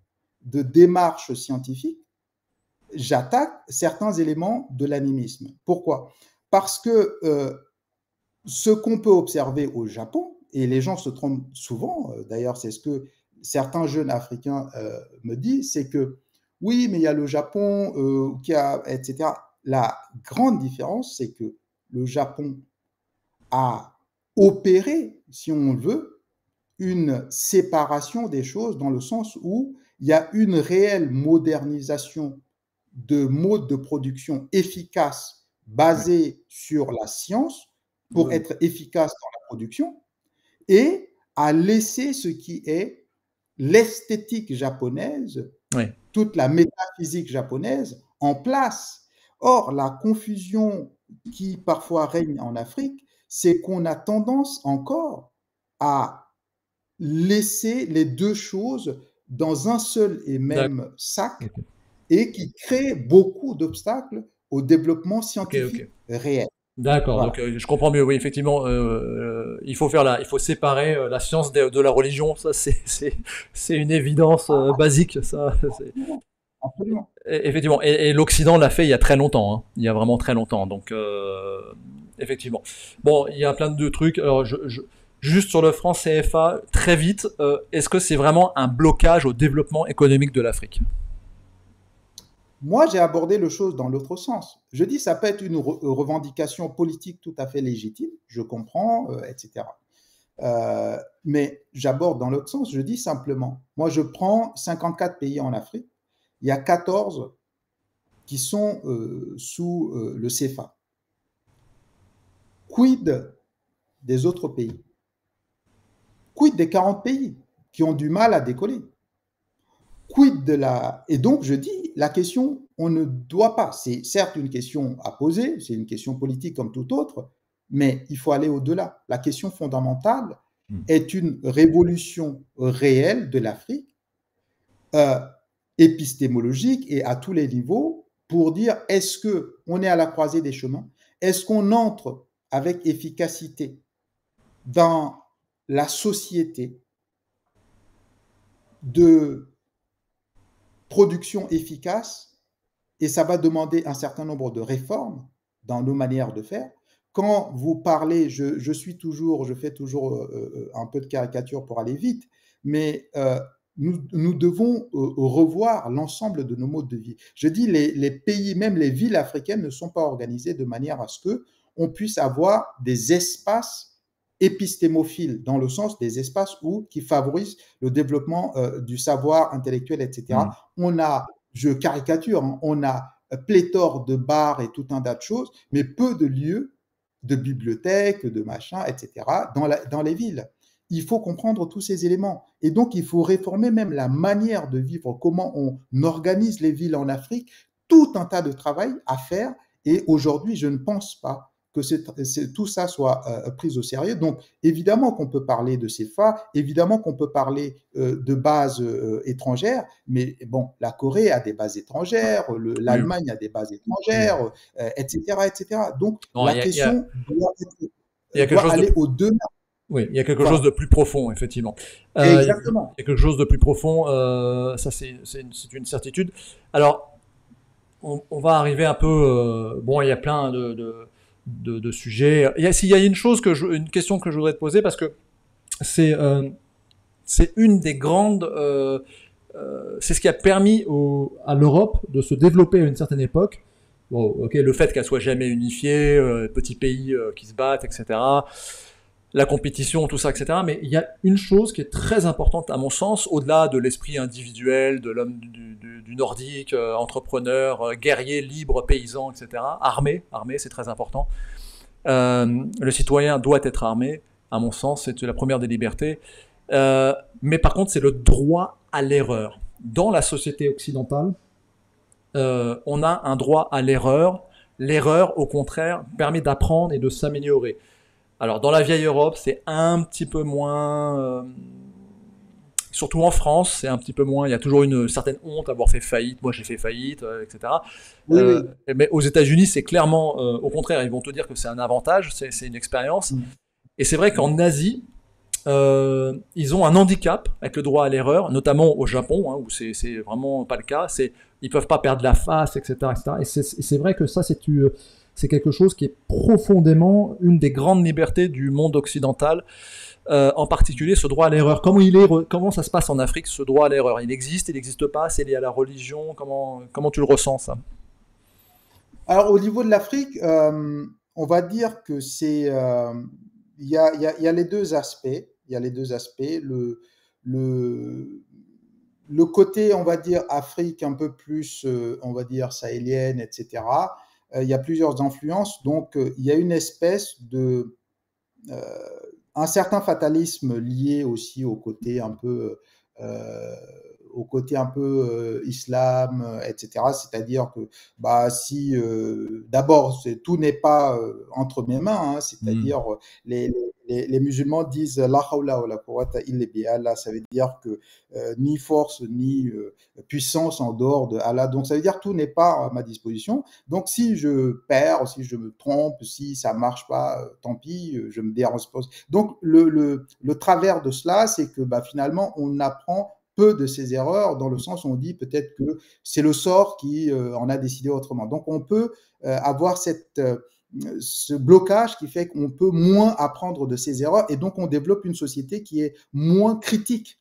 [SPEAKER 2] de démarche scientifique, j'attaque certains éléments de l'animisme. Pourquoi? Parce que ce qu'on peut observer au Japon, et les gens se trompent souvent, d'ailleurs c'est ce que certains jeunes Africains me disent, c'est que oui, mais il y a le Japon qui a, etc. La grande différence, c'est que le Japon a opéré, si on veut, une séparation des choses dans le sens où il y a une réelle modernisation de modes de production efficaces
[SPEAKER 1] Ouais.
[SPEAKER 2] basés sur la science pour
[SPEAKER 1] Ouais.
[SPEAKER 2] être efficace dans la production et à laisser ce qui est l'esthétique japonaise,
[SPEAKER 1] Ouais.
[SPEAKER 2] toute la métaphysique japonaise en place. Or, la confusion qui parfois règne en Afrique, c'est qu'on a tendance encore à laisser les deux choses dans un seul et
[SPEAKER 1] D'accord.
[SPEAKER 2] même sac
[SPEAKER 1] Ok.
[SPEAKER 2] et qui crée beaucoup d'obstacles au développement
[SPEAKER 1] Ok. Ok.
[SPEAKER 2] scientifique réel.
[SPEAKER 1] D'accord, donc
[SPEAKER 2] Voilà.
[SPEAKER 1] je comprends mieux. Oui, effectivement, il faut séparer la science de la religion. Ça, c'est une évidence basique. Ça,
[SPEAKER 2] Absolument. Absolument.
[SPEAKER 1] effectivement. Et l'Occident l'a fait il y a très longtemps. Hein. Il y a vraiment très longtemps. Donc, effectivement. Bon, il y a plein de trucs. Alors, juste sur le franc CFA, très vite, est-ce que c'est vraiment un blocage au développement économique de l'Afrique?
[SPEAKER 2] Moi, j'ai abordé le chose dans l'autre sens. Je dis ça peut être une revendication politique tout à fait légitime, je comprends, etc. Mais j'aborde dans l'autre sens. Je dis simplement, moi, je prends 54 pays en Afrique. Il y a 14 qui sont sous le CFA. Quid des autres pays? Quid des 40 pays qui ont du mal à décoller? Quid de la... Et donc, je dis, la question, on ne doit pas, c'est certes une question à poser, c'est une question politique comme toute autre, mais il faut aller au-delà. La question fondamentale
[SPEAKER 1] Hmm.
[SPEAKER 2] est une révolution réelle de l'Afrique, euh, épistémologique et à tous les niveaux, pour dire est-ce qu'on est à la croisée des chemins? Est-ce qu'on entre avec efficacité dans la société de production efficace et ça va demander un certain nombre de réformes dans nos manières de faire. Quand vous parlez, je fais toujours un peu de caricature pour aller vite, mais nous devons revoir l'ensemble de nos modes de vie. Je dis les pays, même les villes africaines ne sont pas organisées de manière à ce que on puisse avoir des espaces épistémophiles, dans le sens des espaces qui favorisent le développement du savoir intellectuel, etc.
[SPEAKER 1] Hmm.
[SPEAKER 2] On a, je caricature, hein, on a pléthore de bars et tout un tas de choses, mais peu de lieux, de bibliothèques, de machins, etc., dans les villes. Il faut comprendre tous ces éléments. Et donc, il faut réformer même la manière de vivre, comment on organise les villes en Afrique, tout un tas de travail à faire. Et aujourd'hui, je ne pense pas que tout ça soit pris au sérieux. Donc, évidemment qu'on peut parler de CFA, évidemment qu'on peut parler de bases étrangères, mais bon, la Corée a des bases étrangères,
[SPEAKER 1] Oui.
[SPEAKER 2] l'Allemagne a des bases
[SPEAKER 1] Hmm.
[SPEAKER 2] étrangères, etc., etc. Donc,
[SPEAKER 1] Non,
[SPEAKER 2] la question
[SPEAKER 1] il y a quelque
[SPEAKER 2] doit
[SPEAKER 1] chose de
[SPEAKER 2] aller au-delà.
[SPEAKER 1] Oui, il y a quelque chose
[SPEAKER 2] Voilà.
[SPEAKER 1] de plus profond, effectivement.
[SPEAKER 2] Exactement.
[SPEAKER 1] Il y a quelque chose de plus profond, ça c'est une certitude. Alors, on va arriver un peu. Bon, il y a plein de sujets. S'il y a une chose une question que je voudrais te poser, parce que c'est c'est une des grandes. C'est ce qui a permis à l'Europe de se développer à une certaine époque. Bon, ok, le fait qu'elle soit jamais unifiée, petits pays qui se battent, etc. La compétition, tout ça, etc. Mais il y a une chose qui est très importante à mon sens, au-delà de l'esprit individuel, de l'homme du nordique, entrepreneur, guerrier, libre, paysan, etc. Armé, c'est très important. Le citoyen doit être armé, à mon sens, c'est la première des libertés. Mais par contre, c'est le droit à l'erreur. Dans la société occidentale, on a un droit à l'erreur. L'erreur, au contraire, permet d'apprendre et de s'améliorer. Alors, dans la vieille Europe, c'est un petit peu moins. Surtout en France, c'est un petit peu moins. Il y a toujours une certaine honte d'avoir fait faillite. Moi, j'ai fait faillite, etc.
[SPEAKER 2] Oui, oui.
[SPEAKER 1] Mais aux États-Unis, c'est clairement. Au contraire, ils vont te dire que c'est un avantage, c'est une expérience.
[SPEAKER 2] Mm,
[SPEAKER 1] Et c'est vrai qu'en Asie, ils ont un handicap avec le droit à l'erreur, notamment au Japon, hein, où c'est vraiment pas le cas. Ils peuvent pas perdre la face, etc., etc. Et c'est vrai que ça, c'est quelque chose qui est profondément une des grandes libertés du monde occidental, en particulier ce droit à l'erreur. Comment ça se passe en Afrique, ce droit à l'erreur? Il n'existe pas, c'est lié à la religion. Comment tu le ressens, ça?
[SPEAKER 2] Alors, au niveau de l'Afrique, on va dire que il y a les deux aspects. Il y a les deux aspects. Le, le côté, on va dire, Afrique un peu plus, on va dire, sahélienne, etc. Il y a plusieurs influences. Donc, il y a une espèce euh, un certain fatalisme lié aussi au côté un peu au côté un peu islam, etc. C'est-à-dire que bah, si d'abord tout n'est pas entre mes mains, hein,
[SPEAKER 1] Hmm.
[SPEAKER 2] c'est-à-dire les musulmans disent la hawla wa la quwwata illa billah. Là, ça veut dire que ni force ni puissance en dehors de Allah. Donc ça veut dire que tout n'est pas à ma disposition. Donc si je perds, si je me trompe, si ça marche pas, tant pis, je me dérange pas. Donc le travers de cela, c'est que bah, finalement on apprend peu de ces erreurs dans le sens où on dit peut-être que c'est le sort qui en a décidé autrement. Donc on peut avoir ce blocage qui fait qu'on peut moins apprendre de ces erreurs et donc on développe une société qui est moins critique.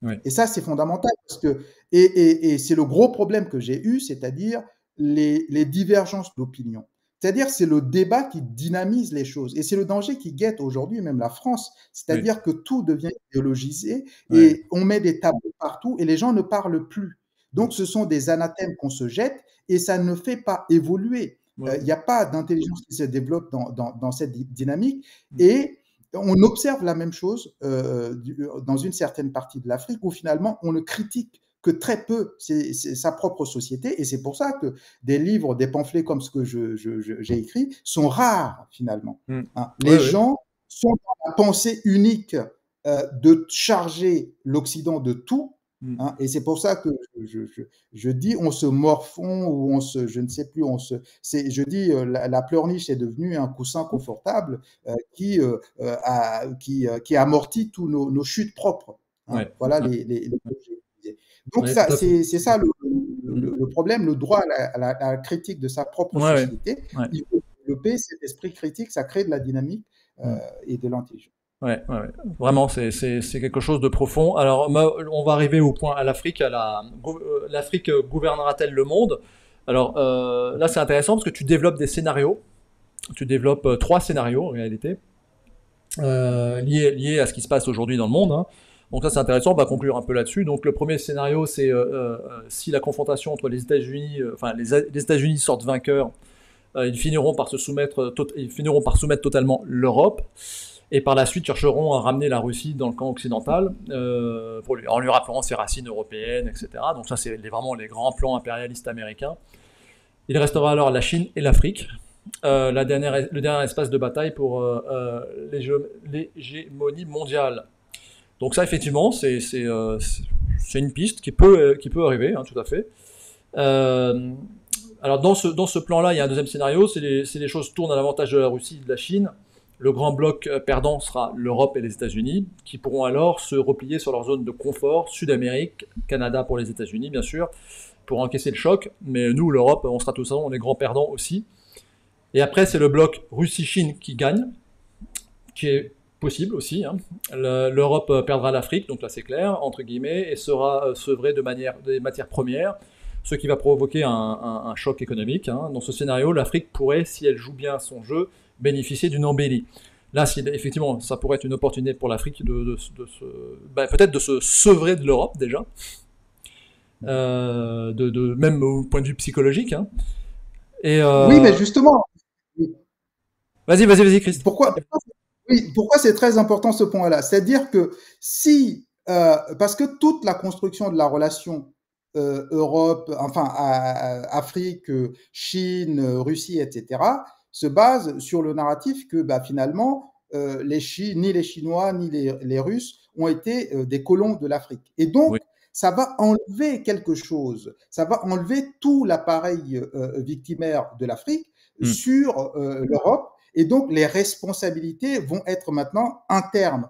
[SPEAKER 1] Oui,
[SPEAKER 2] Et ça, c'est fondamental parce que, et c'est le gros problème que j'ai eu, c'est-à-dire les divergences d'opinion. C'est-à-dire c'est le débat qui dynamise les choses. Et c'est le danger qui guette aujourd'hui même la France.
[SPEAKER 1] oui,
[SPEAKER 2] C'est-à-dire que tout devient idéologisé
[SPEAKER 1] ouais,
[SPEAKER 2] et on met des tabous partout et les gens ne parlent plus.
[SPEAKER 1] mm,
[SPEAKER 2] Donc ce sont des anathèmes qu'on se jette et ça ne fait pas évoluer.
[SPEAKER 1] ouais,
[SPEAKER 2] Il n'y a pas d'intelligence qui se développe dans cette dynamique.
[SPEAKER 1] mm,
[SPEAKER 2] Et on observe la même chose dans une certaine partie de l'Afrique où finalement on ne critique que très peu sa propre société et c'est pour ça que des livres, des pamphlets comme ce que j'ai écrit sont rares finalement.
[SPEAKER 1] mm.
[SPEAKER 2] Hein.
[SPEAKER 1] Ouais,
[SPEAKER 2] Les
[SPEAKER 1] ouais,
[SPEAKER 2] gens sont dans la pensée unique de charger l'Occident de tout.
[SPEAKER 1] mm,
[SPEAKER 2] Hein, et c'est pour ça que je dis on se morfond ou on se, je ne sais plus, je dis la pleurniche est devenue un coussin confortable qui amortit tous nos chutes propres. Hein.
[SPEAKER 1] ouais,
[SPEAKER 2] Voilà
[SPEAKER 1] ouais,
[SPEAKER 2] les projets. Donc
[SPEAKER 1] ouais, tout à fait.
[SPEAKER 2] c'est ça
[SPEAKER 1] Mm.
[SPEAKER 2] le problème, le droit à la critique de sa propre
[SPEAKER 1] Ouais, ouais,
[SPEAKER 2] société.
[SPEAKER 1] ouais.
[SPEAKER 2] Il faut développer cet esprit critique, ça crée de la dynamique
[SPEAKER 1] Mm.
[SPEAKER 2] et de l'intelligence.
[SPEAKER 1] Ouais, ouais, ouais. Vraiment, c'est quelque chose de profond. Alors, on va arriver au point à l'Afrique. L'Afrique gouvernera-t-elle le monde? Alors là, c'est intéressant parce que tu développes des scénarios. Tu développes trois scénarios en réalité liés à ce qui se passe aujourd'hui dans le monde, hein. Donc ça, c'est intéressant. On va conclure un peu là-dessus. Donc le premier scénario, c'est si la confrontation entre les États-Unis, les États-Unis sortent vainqueurs, ils finiront par soumettre totalement l'Europe et par la suite chercheront à ramener la Russie dans le camp occidental en lui rappelant ses racines européennes, etc. Donc ça, c'est vraiment les grands plans impérialistes américains. Il restera alors la Chine et l'Afrique, le dernier espace de bataille pour l'hégémonie mondiale. Donc ça, effectivement, c'est une piste qui peut arriver, hein, tout à fait. Euh, alors dans ce plan-là, il y a un deuxième scénario, c'est les choses tournent à l'avantage de la Russie et de la Chine. Le grand bloc perdant sera l'Europe et les États-Unis, qui pourront alors se replier sur leur zone de confort, Sud-Amérique, Canada pour les États-Unis bien sûr, pour encaisser le choc. Mais nous, l'Europe, on sera tous on est grands perdants aussi. Et après, c'est le bloc Russie-Chine qui gagne, qui est possible aussi, hein. L'Europe perdra l'Afrique, donc là c'est clair, entre guillemets, et sera sevrée des matières premières, ce qui va provoquer un choc économique, hein. Dans ce scénario, l'Afrique pourrait, si elle joue bien son jeu, bénéficier d'une embellie. Là, effectivement, ça pourrait être une opportunité pour l'Afrique peut-être de se sevrer de l'Europe déjà, même au point de vue psychologique, hein. Et
[SPEAKER 2] Oui, mais justement,
[SPEAKER 1] vas-y, Christ.
[SPEAKER 2] pourquoi, oui, pourquoi c'est très important ce point-là? C'est-à-dire que si, parce que toute la construction de la relation Europe, enfin Afrique, Chine, Russie, etc., se base sur le narratif que bah, finalement, ni les Chinois ni les Russes ont été des colons de l'Afrique. Et
[SPEAKER 1] Oui.
[SPEAKER 2] donc, ça va enlever quelque chose, ça va enlever tout l'appareil victimaire de l'Afrique
[SPEAKER 1] Mm.
[SPEAKER 2] sur l'Europe et donc, les responsabilités vont être maintenant internes.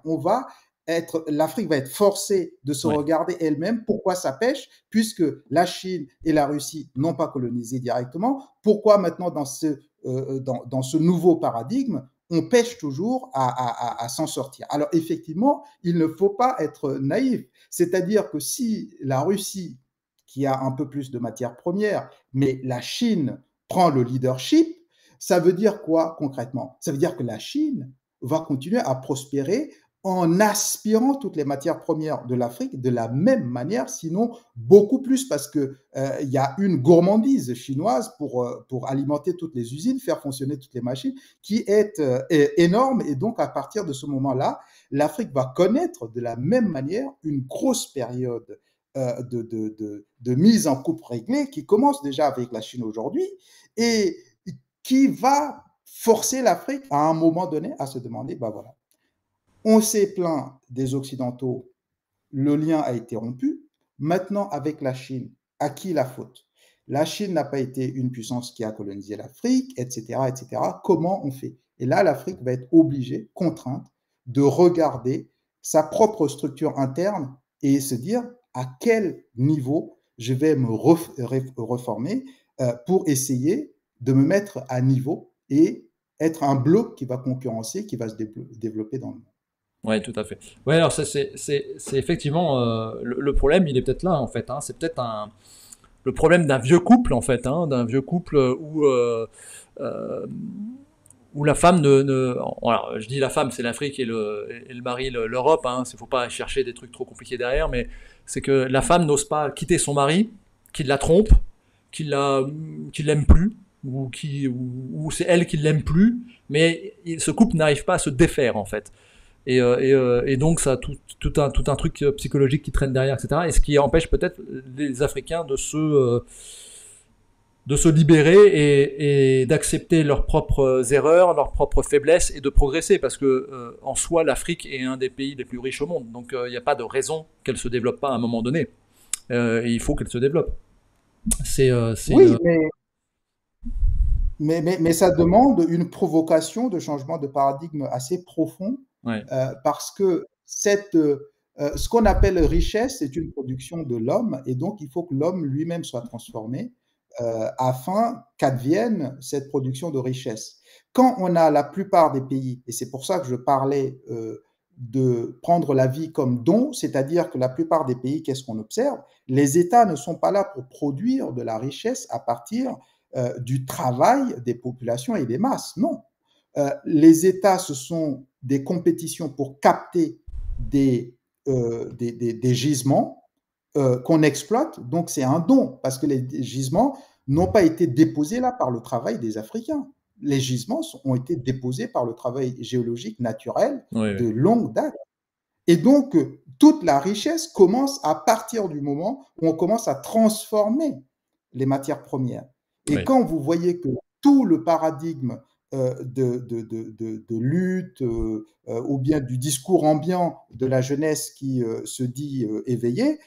[SPEAKER 2] L'Afrique va être forcée de se
[SPEAKER 1] Ouais.
[SPEAKER 2] regarder elle-même. Pourquoi ça pêche? Puisque la Chine et la Russie n'ont pas colonisé directement. Pourquoi maintenant, dans ce nouveau paradigme, on pêche toujours à s'en sortir? Alors, effectivement, il ne faut pas être naïf. C'est-à-dire que si la Russie, qui a un peu plus de matières premières, mais la Chine prend le leadership, ça veut dire quoi concrètement? Ça veut dire que la Chine va continuer à prospérer en aspirant toutes les matières premières de l'Afrique de la même manière, sinon beaucoup plus, parce que y a une gourmandise chinoise pour alimenter toutes les usines, faire fonctionner toutes les machines, qui est énorme. Et donc, à partir de ce moment-là, l'Afrique va connaître de la même manière une grosse période de mise en coupe réglée qui commence déjà avec la Chine aujourd'hui et qui va forcer l'Afrique à un moment donné à se demander, ben voilà, on s'est plaint des Occidentaux, le lien a été rompu. Maintenant, avec la Chine, à qui la faute? La Chine n'a pas été une puissance qui a colonisé l'Afrique, etc., etc. Comment on fait? Et là, l'Afrique va être obligée, contrainte, de regarder sa propre structure interne et se dire à quel niveau je vais me reformer pour essayer de me mettre à niveau et être un bloc qui va concurrencer, qui va se développer dans le monde.
[SPEAKER 1] Ouais, tout à fait. Ouais, alors ça, c'est effectivement le problème, il est peut-être là en fait. Hein. C'est peut-être le problème d'un vieux couple en fait, hein, d'un vieux couple euh, où la femme alors, je dis la femme, c'est l'Afrique et le mari, l'Europe. Hein. Il ne faut pas chercher des trucs trop compliqués derrière, mais c'est que la femme n'ose pas quitter son mari, qu'il la trompe, qu'il l'aime plus, ou c'est elle qui l'aime plus, mais ce couple n'arrive pas à se défaire en fait. Et donc ça a tout un truc psychologique qui traîne derrière, etc. Et ce qui empêche peut-être les Africains de se libérer et d'accepter leurs propres erreurs, leurs propres faiblesses et de progresser. Parce que en soi, l'Afrique est un des pays les plus riches au monde. Donc il n'y a pas de raison qu'elle ne se développe pas à un moment donné. Et il faut qu'elle se développe. C'est
[SPEAKER 2] Oui, mais ça demande une provocation de changement de paradigme assez profond
[SPEAKER 1] ouais,
[SPEAKER 2] parce que ce qu'on appelle richesse, c'est une production de l'homme et donc il faut que l'homme lui-même soit transformé afin qu'advienne cette production de richesse. Quand on a la plupart des pays, et c'est pour ça que je parlais de prendre la vie comme don, c'est-à-dire que la plupart des pays, qu'est-ce qu'on observe? Les États ne sont pas là pour produire de la richesse à partir du travail des populations et des masses. Non. Les États, ce sont des compétitions pour capter des gisements qu'on exploite. Donc, c'est un don, parce que les gisements n'ont pas été déposés là par le travail des Africains. Les gisements ont été déposés par le travail géologique naturel
[SPEAKER 1] ouais,
[SPEAKER 2] de
[SPEAKER 1] ouais,
[SPEAKER 2] longue date. Et donc, toute la richesse commence à partir du moment où on commence à transformer les matières premières. Et
[SPEAKER 1] ouais,
[SPEAKER 2] quand vous voyez que tout le paradigme de lutte ou bien du discours ambiant de la jeunesse qui se dit éveillée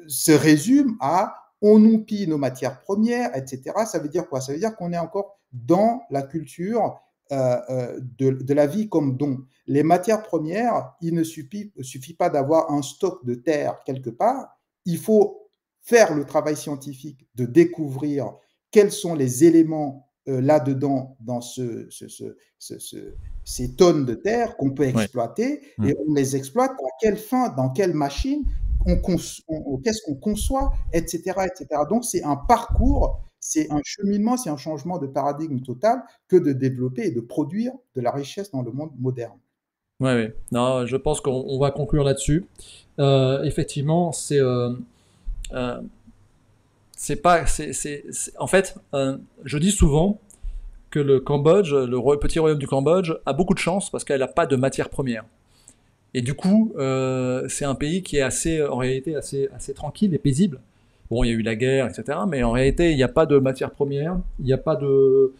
[SPEAKER 2] se résume à on nous pille nos matières premières, etc. Ça veut dire quoi? Ça veut dire qu'on est encore dans la culture de la vie comme don. Les matières premières, il ne suffit pas d'avoir un stock de terre quelque part, il faut faire le travail scientifique de découvrir quels sont les éléments là-dedans, dans ces tonnes de terre qu'on peut
[SPEAKER 1] ouais.
[SPEAKER 2] exploiter,
[SPEAKER 1] Mm.
[SPEAKER 2] et on les exploite à quelle fin, dans quelle machine, qu'est-ce qu'on conçoit, etc., etc. Donc c'est un parcours, c'est un cheminement, c'est un changement de paradigme total que de développer et de produire de la richesse dans le monde moderne.
[SPEAKER 1] Ouais, ouais. Non, je pense qu'on va conclure là-dessus. Effectivement, euh, c'est pas, en fait, je dis souvent que le Cambodge, petit royaume du Cambodge, a beaucoup de chance parce qu'elle n'a pas de matière première. Et du coup, c'est un pays qui est en réalité, assez tranquille et paisible. Bon, il y a eu la guerre, etc. Mais en réalité, il n'y a pas de matière première, il n'y a pas de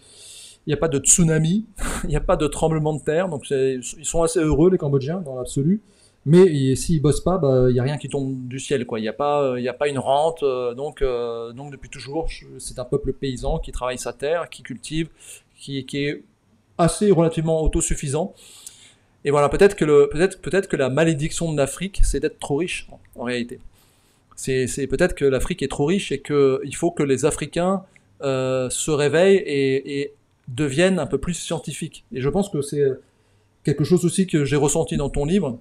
[SPEAKER 1] tsunami, il n'y a pas de tremblement de terre. Donc, ils sont assez heureux, les Cambodgiens, dans l'absolu. Mais s'ils bossent pas, bah, il n'y a rien qui tombe du ciel, quoi. Il y a pas une rente. Donc depuis toujours, c'est un peuple paysan qui travaille sa terre, qui cultive, qui est assez relativement autosuffisant. Et voilà, peut-être que la malédiction de l'Afrique, c'est d'être trop riche, en réalité. C'est peut-être que l'Afrique est trop riche et qu'il faut que les Africains se réveillent et deviennent un peu plus scientifiques. Et je pense que c'est quelque chose aussi que j'ai ressenti dans ton livre.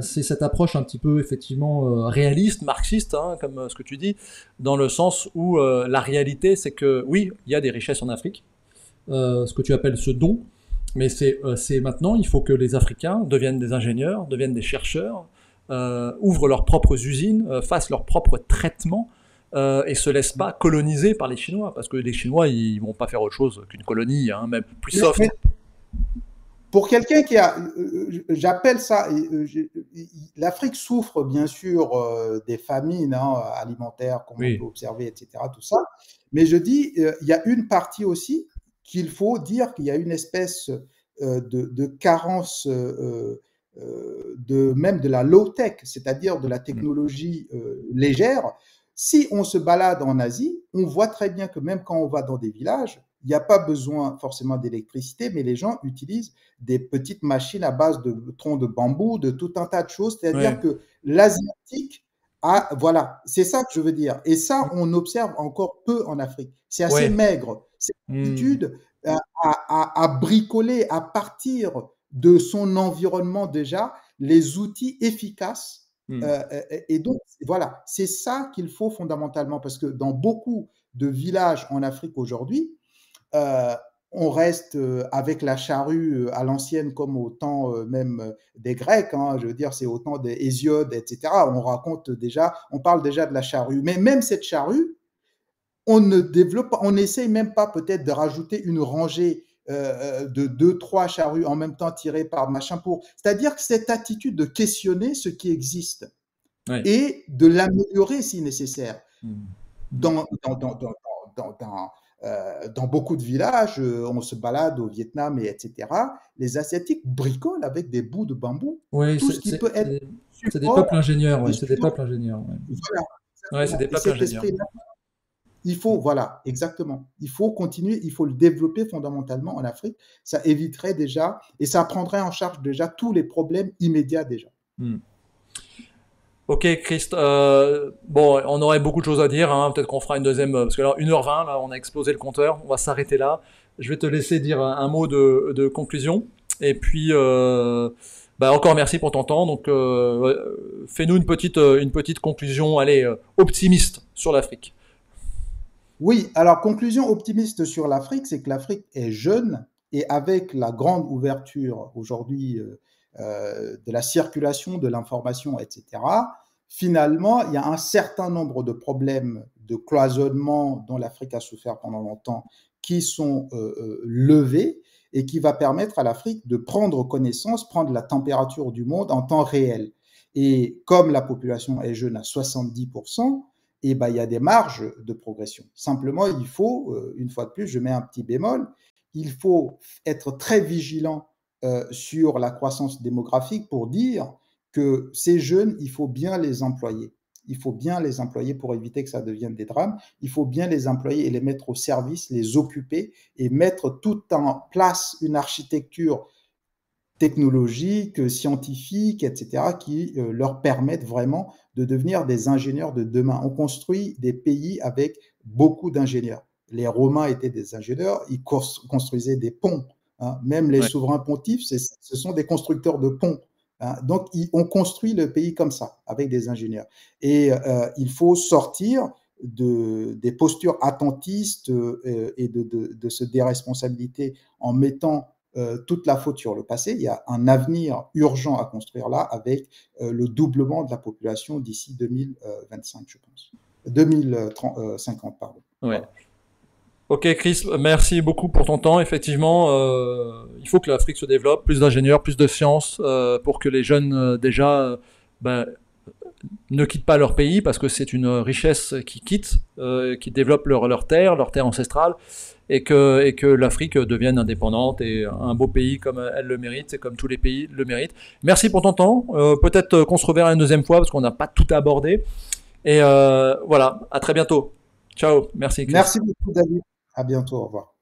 [SPEAKER 1] C'est cette approche un petit peu effectivement réaliste, marxiste, hein, comme ce que tu dis, dans le sens où la réalité, c'est que oui, il y a des richesses en Afrique, ce que tu appelles ce don, mais c'est maintenant, il faut que les Africains deviennent des ingénieurs, deviennent des chercheurs, ouvrent leurs propres usines, fassent leurs propres traitements, et se laissent pas coloniser par les Chinois, parce que les Chinois, ils vont pas faire autre chose qu'une colonie, hein, même plus
[SPEAKER 2] Mais,
[SPEAKER 1] soft.
[SPEAKER 2] mais Pour quelqu'un qui a, j'appelle ça, l'Afrique souffre bien sûr des famines alimentaires, comme on peut
[SPEAKER 1] Oui,
[SPEAKER 2] observer, etc., tout ça. Mais je dis, il y a une partie aussi qu'il faut dire qu'il y a une espèce de carence même de la low-tech, c'est-à-dire de la
[SPEAKER 1] mm,
[SPEAKER 2] technologie légère. Si on se balade en Asie, on voit très bien que même quand on va dans des villages, il n'y a pas besoin forcément d'électricité, mais les gens utilisent des petites machines à base de troncs de bambou, de tout un tas de choses. C'est-à-dire
[SPEAKER 1] ouais,
[SPEAKER 2] que l'asiatique a, voilà, c'est ça que je veux dire. Et ça, on observe encore peu en Afrique. C'est assez
[SPEAKER 1] ouais,
[SPEAKER 2] maigre. Cette
[SPEAKER 1] mm,
[SPEAKER 2] attitude à bricoler à partir de son environnement déjà les outils efficaces.
[SPEAKER 1] mm,
[SPEAKER 2] Et donc, voilà, c'est ça qu'il faut fondamentalement, parce que dans beaucoup de villages en Afrique aujourd'hui, euh, on reste avec la charrue à l'ancienne comme au temps même des Grecs, hein, je veux dire, c'est au temps des Hésiodes, etc. On raconte déjà, on parle déjà de la charrue. Mais même cette charrue, on ne développe pas, on n'essaye même pas peut-être de rajouter une rangée de deux, trois charrues en même temps tirées par machin pour. C'est-à-dire que cette attitude de questionner ce qui existe
[SPEAKER 1] ouais,
[SPEAKER 2] et de l'améliorer si nécessaire.
[SPEAKER 1] mm, mm.
[SPEAKER 2] Dans, dans, dans, dans, dans beaucoup de villages, on se balade au Vietnam, et etc. Les Asiatiques bricolent avec des bouts de bambou.
[SPEAKER 1] Oui,
[SPEAKER 2] Tout ce qui peut être
[SPEAKER 1] c'est des peuples
[SPEAKER 2] support,
[SPEAKER 1] ingénieurs,
[SPEAKER 2] des
[SPEAKER 1] ouais, c'est des
[SPEAKER 2] supports,
[SPEAKER 1] peuples ingénieurs, ouais.
[SPEAKER 2] voilà,
[SPEAKER 1] Ouais, c'est
[SPEAKER 2] exactement.
[SPEAKER 1] des
[SPEAKER 2] Et
[SPEAKER 1] peuples
[SPEAKER 2] cet
[SPEAKER 1] ingénieurs.
[SPEAKER 2] esprit-là, il faut, voilà, exactement. Il faut continuer, il faut le développer fondamentalement en Afrique. Ça éviterait déjà, et ça prendrait en charge déjà tous les problèmes immédiats déjà.
[SPEAKER 1] Mm. Ok, Christ. Bon, on aurait beaucoup de choses à dire, hein. Peut-être qu'on fera une deuxième, parce que là, 1h20, là, on a explosé le compteur. On va s'arrêter là. Je vais te laisser dire un mot de conclusion. Et puis, bah, encore merci pour ton temps. Donc, ouais, fais-nous une petite conclusion, allez, optimiste sur l'Afrique.
[SPEAKER 2] Oui, alors conclusion optimiste sur l'Afrique, c'est que l'Afrique est jeune et avec la grande ouverture aujourd'hui de la circulation de l'information, etc., finalement, il y a un certain nombre de problèmes de cloisonnement dont l'Afrique a souffert pendant longtemps qui sont levés et qui va permettre à l'Afrique de prendre connaissance, prendre la température du monde en temps réel. Et comme la population est jeune à 70%, et ben, il y a des marges de progression. Simplement, il faut, une fois de plus, je mets un petit bémol, il faut être très vigilant sur la croissance démographique pour dire que ces jeunes, il faut bien les employer. Il faut bien les employer pour éviter que ça devienne des drames. Il faut bien les employer et les mettre au service, les occuper et mettre tout en place une architecture technologiques, scientifiques, etc., qui leur permettent vraiment de devenir des ingénieurs de demain. On construit des pays avec beaucoup d'ingénieurs. Les Romains étaient des ingénieurs, ils construisaient des ponts. Hein. Même les
[SPEAKER 1] Ouais.
[SPEAKER 2] souverains pontifs, ce sont des constructeurs de ponts. Hein. Donc, on construit le pays comme ça, avec des ingénieurs. Et il faut sortir des postures attentistes et de se déresponsabilité en mettant toute la faute sur le passé. Il y a un avenir urgent à construire là avec le doublement de la population d'ici 2025, je pense. 2050, pardon.
[SPEAKER 1] Ouais.
[SPEAKER 2] Voilà.
[SPEAKER 1] Ok, Chris, merci beaucoup pour ton temps. Effectivement, il faut que l'Afrique se développe, plus d'ingénieurs, plus de sciences, pour que les jeunes ben, ne quittent pas leur pays, parce que c'est une richesse qui développe leur terre ancestrale, et que l'Afrique devienne indépendante et un beau pays comme elle le mérite, et comme tous les pays le méritent. Merci pour ton temps. Peut-être qu'on se reverra une deuxième fois, parce qu'on n'a pas tout abordé. Et voilà, à très bientôt. Ciao, merci Chris.
[SPEAKER 2] Merci beaucoup, David. À bientôt. Au revoir.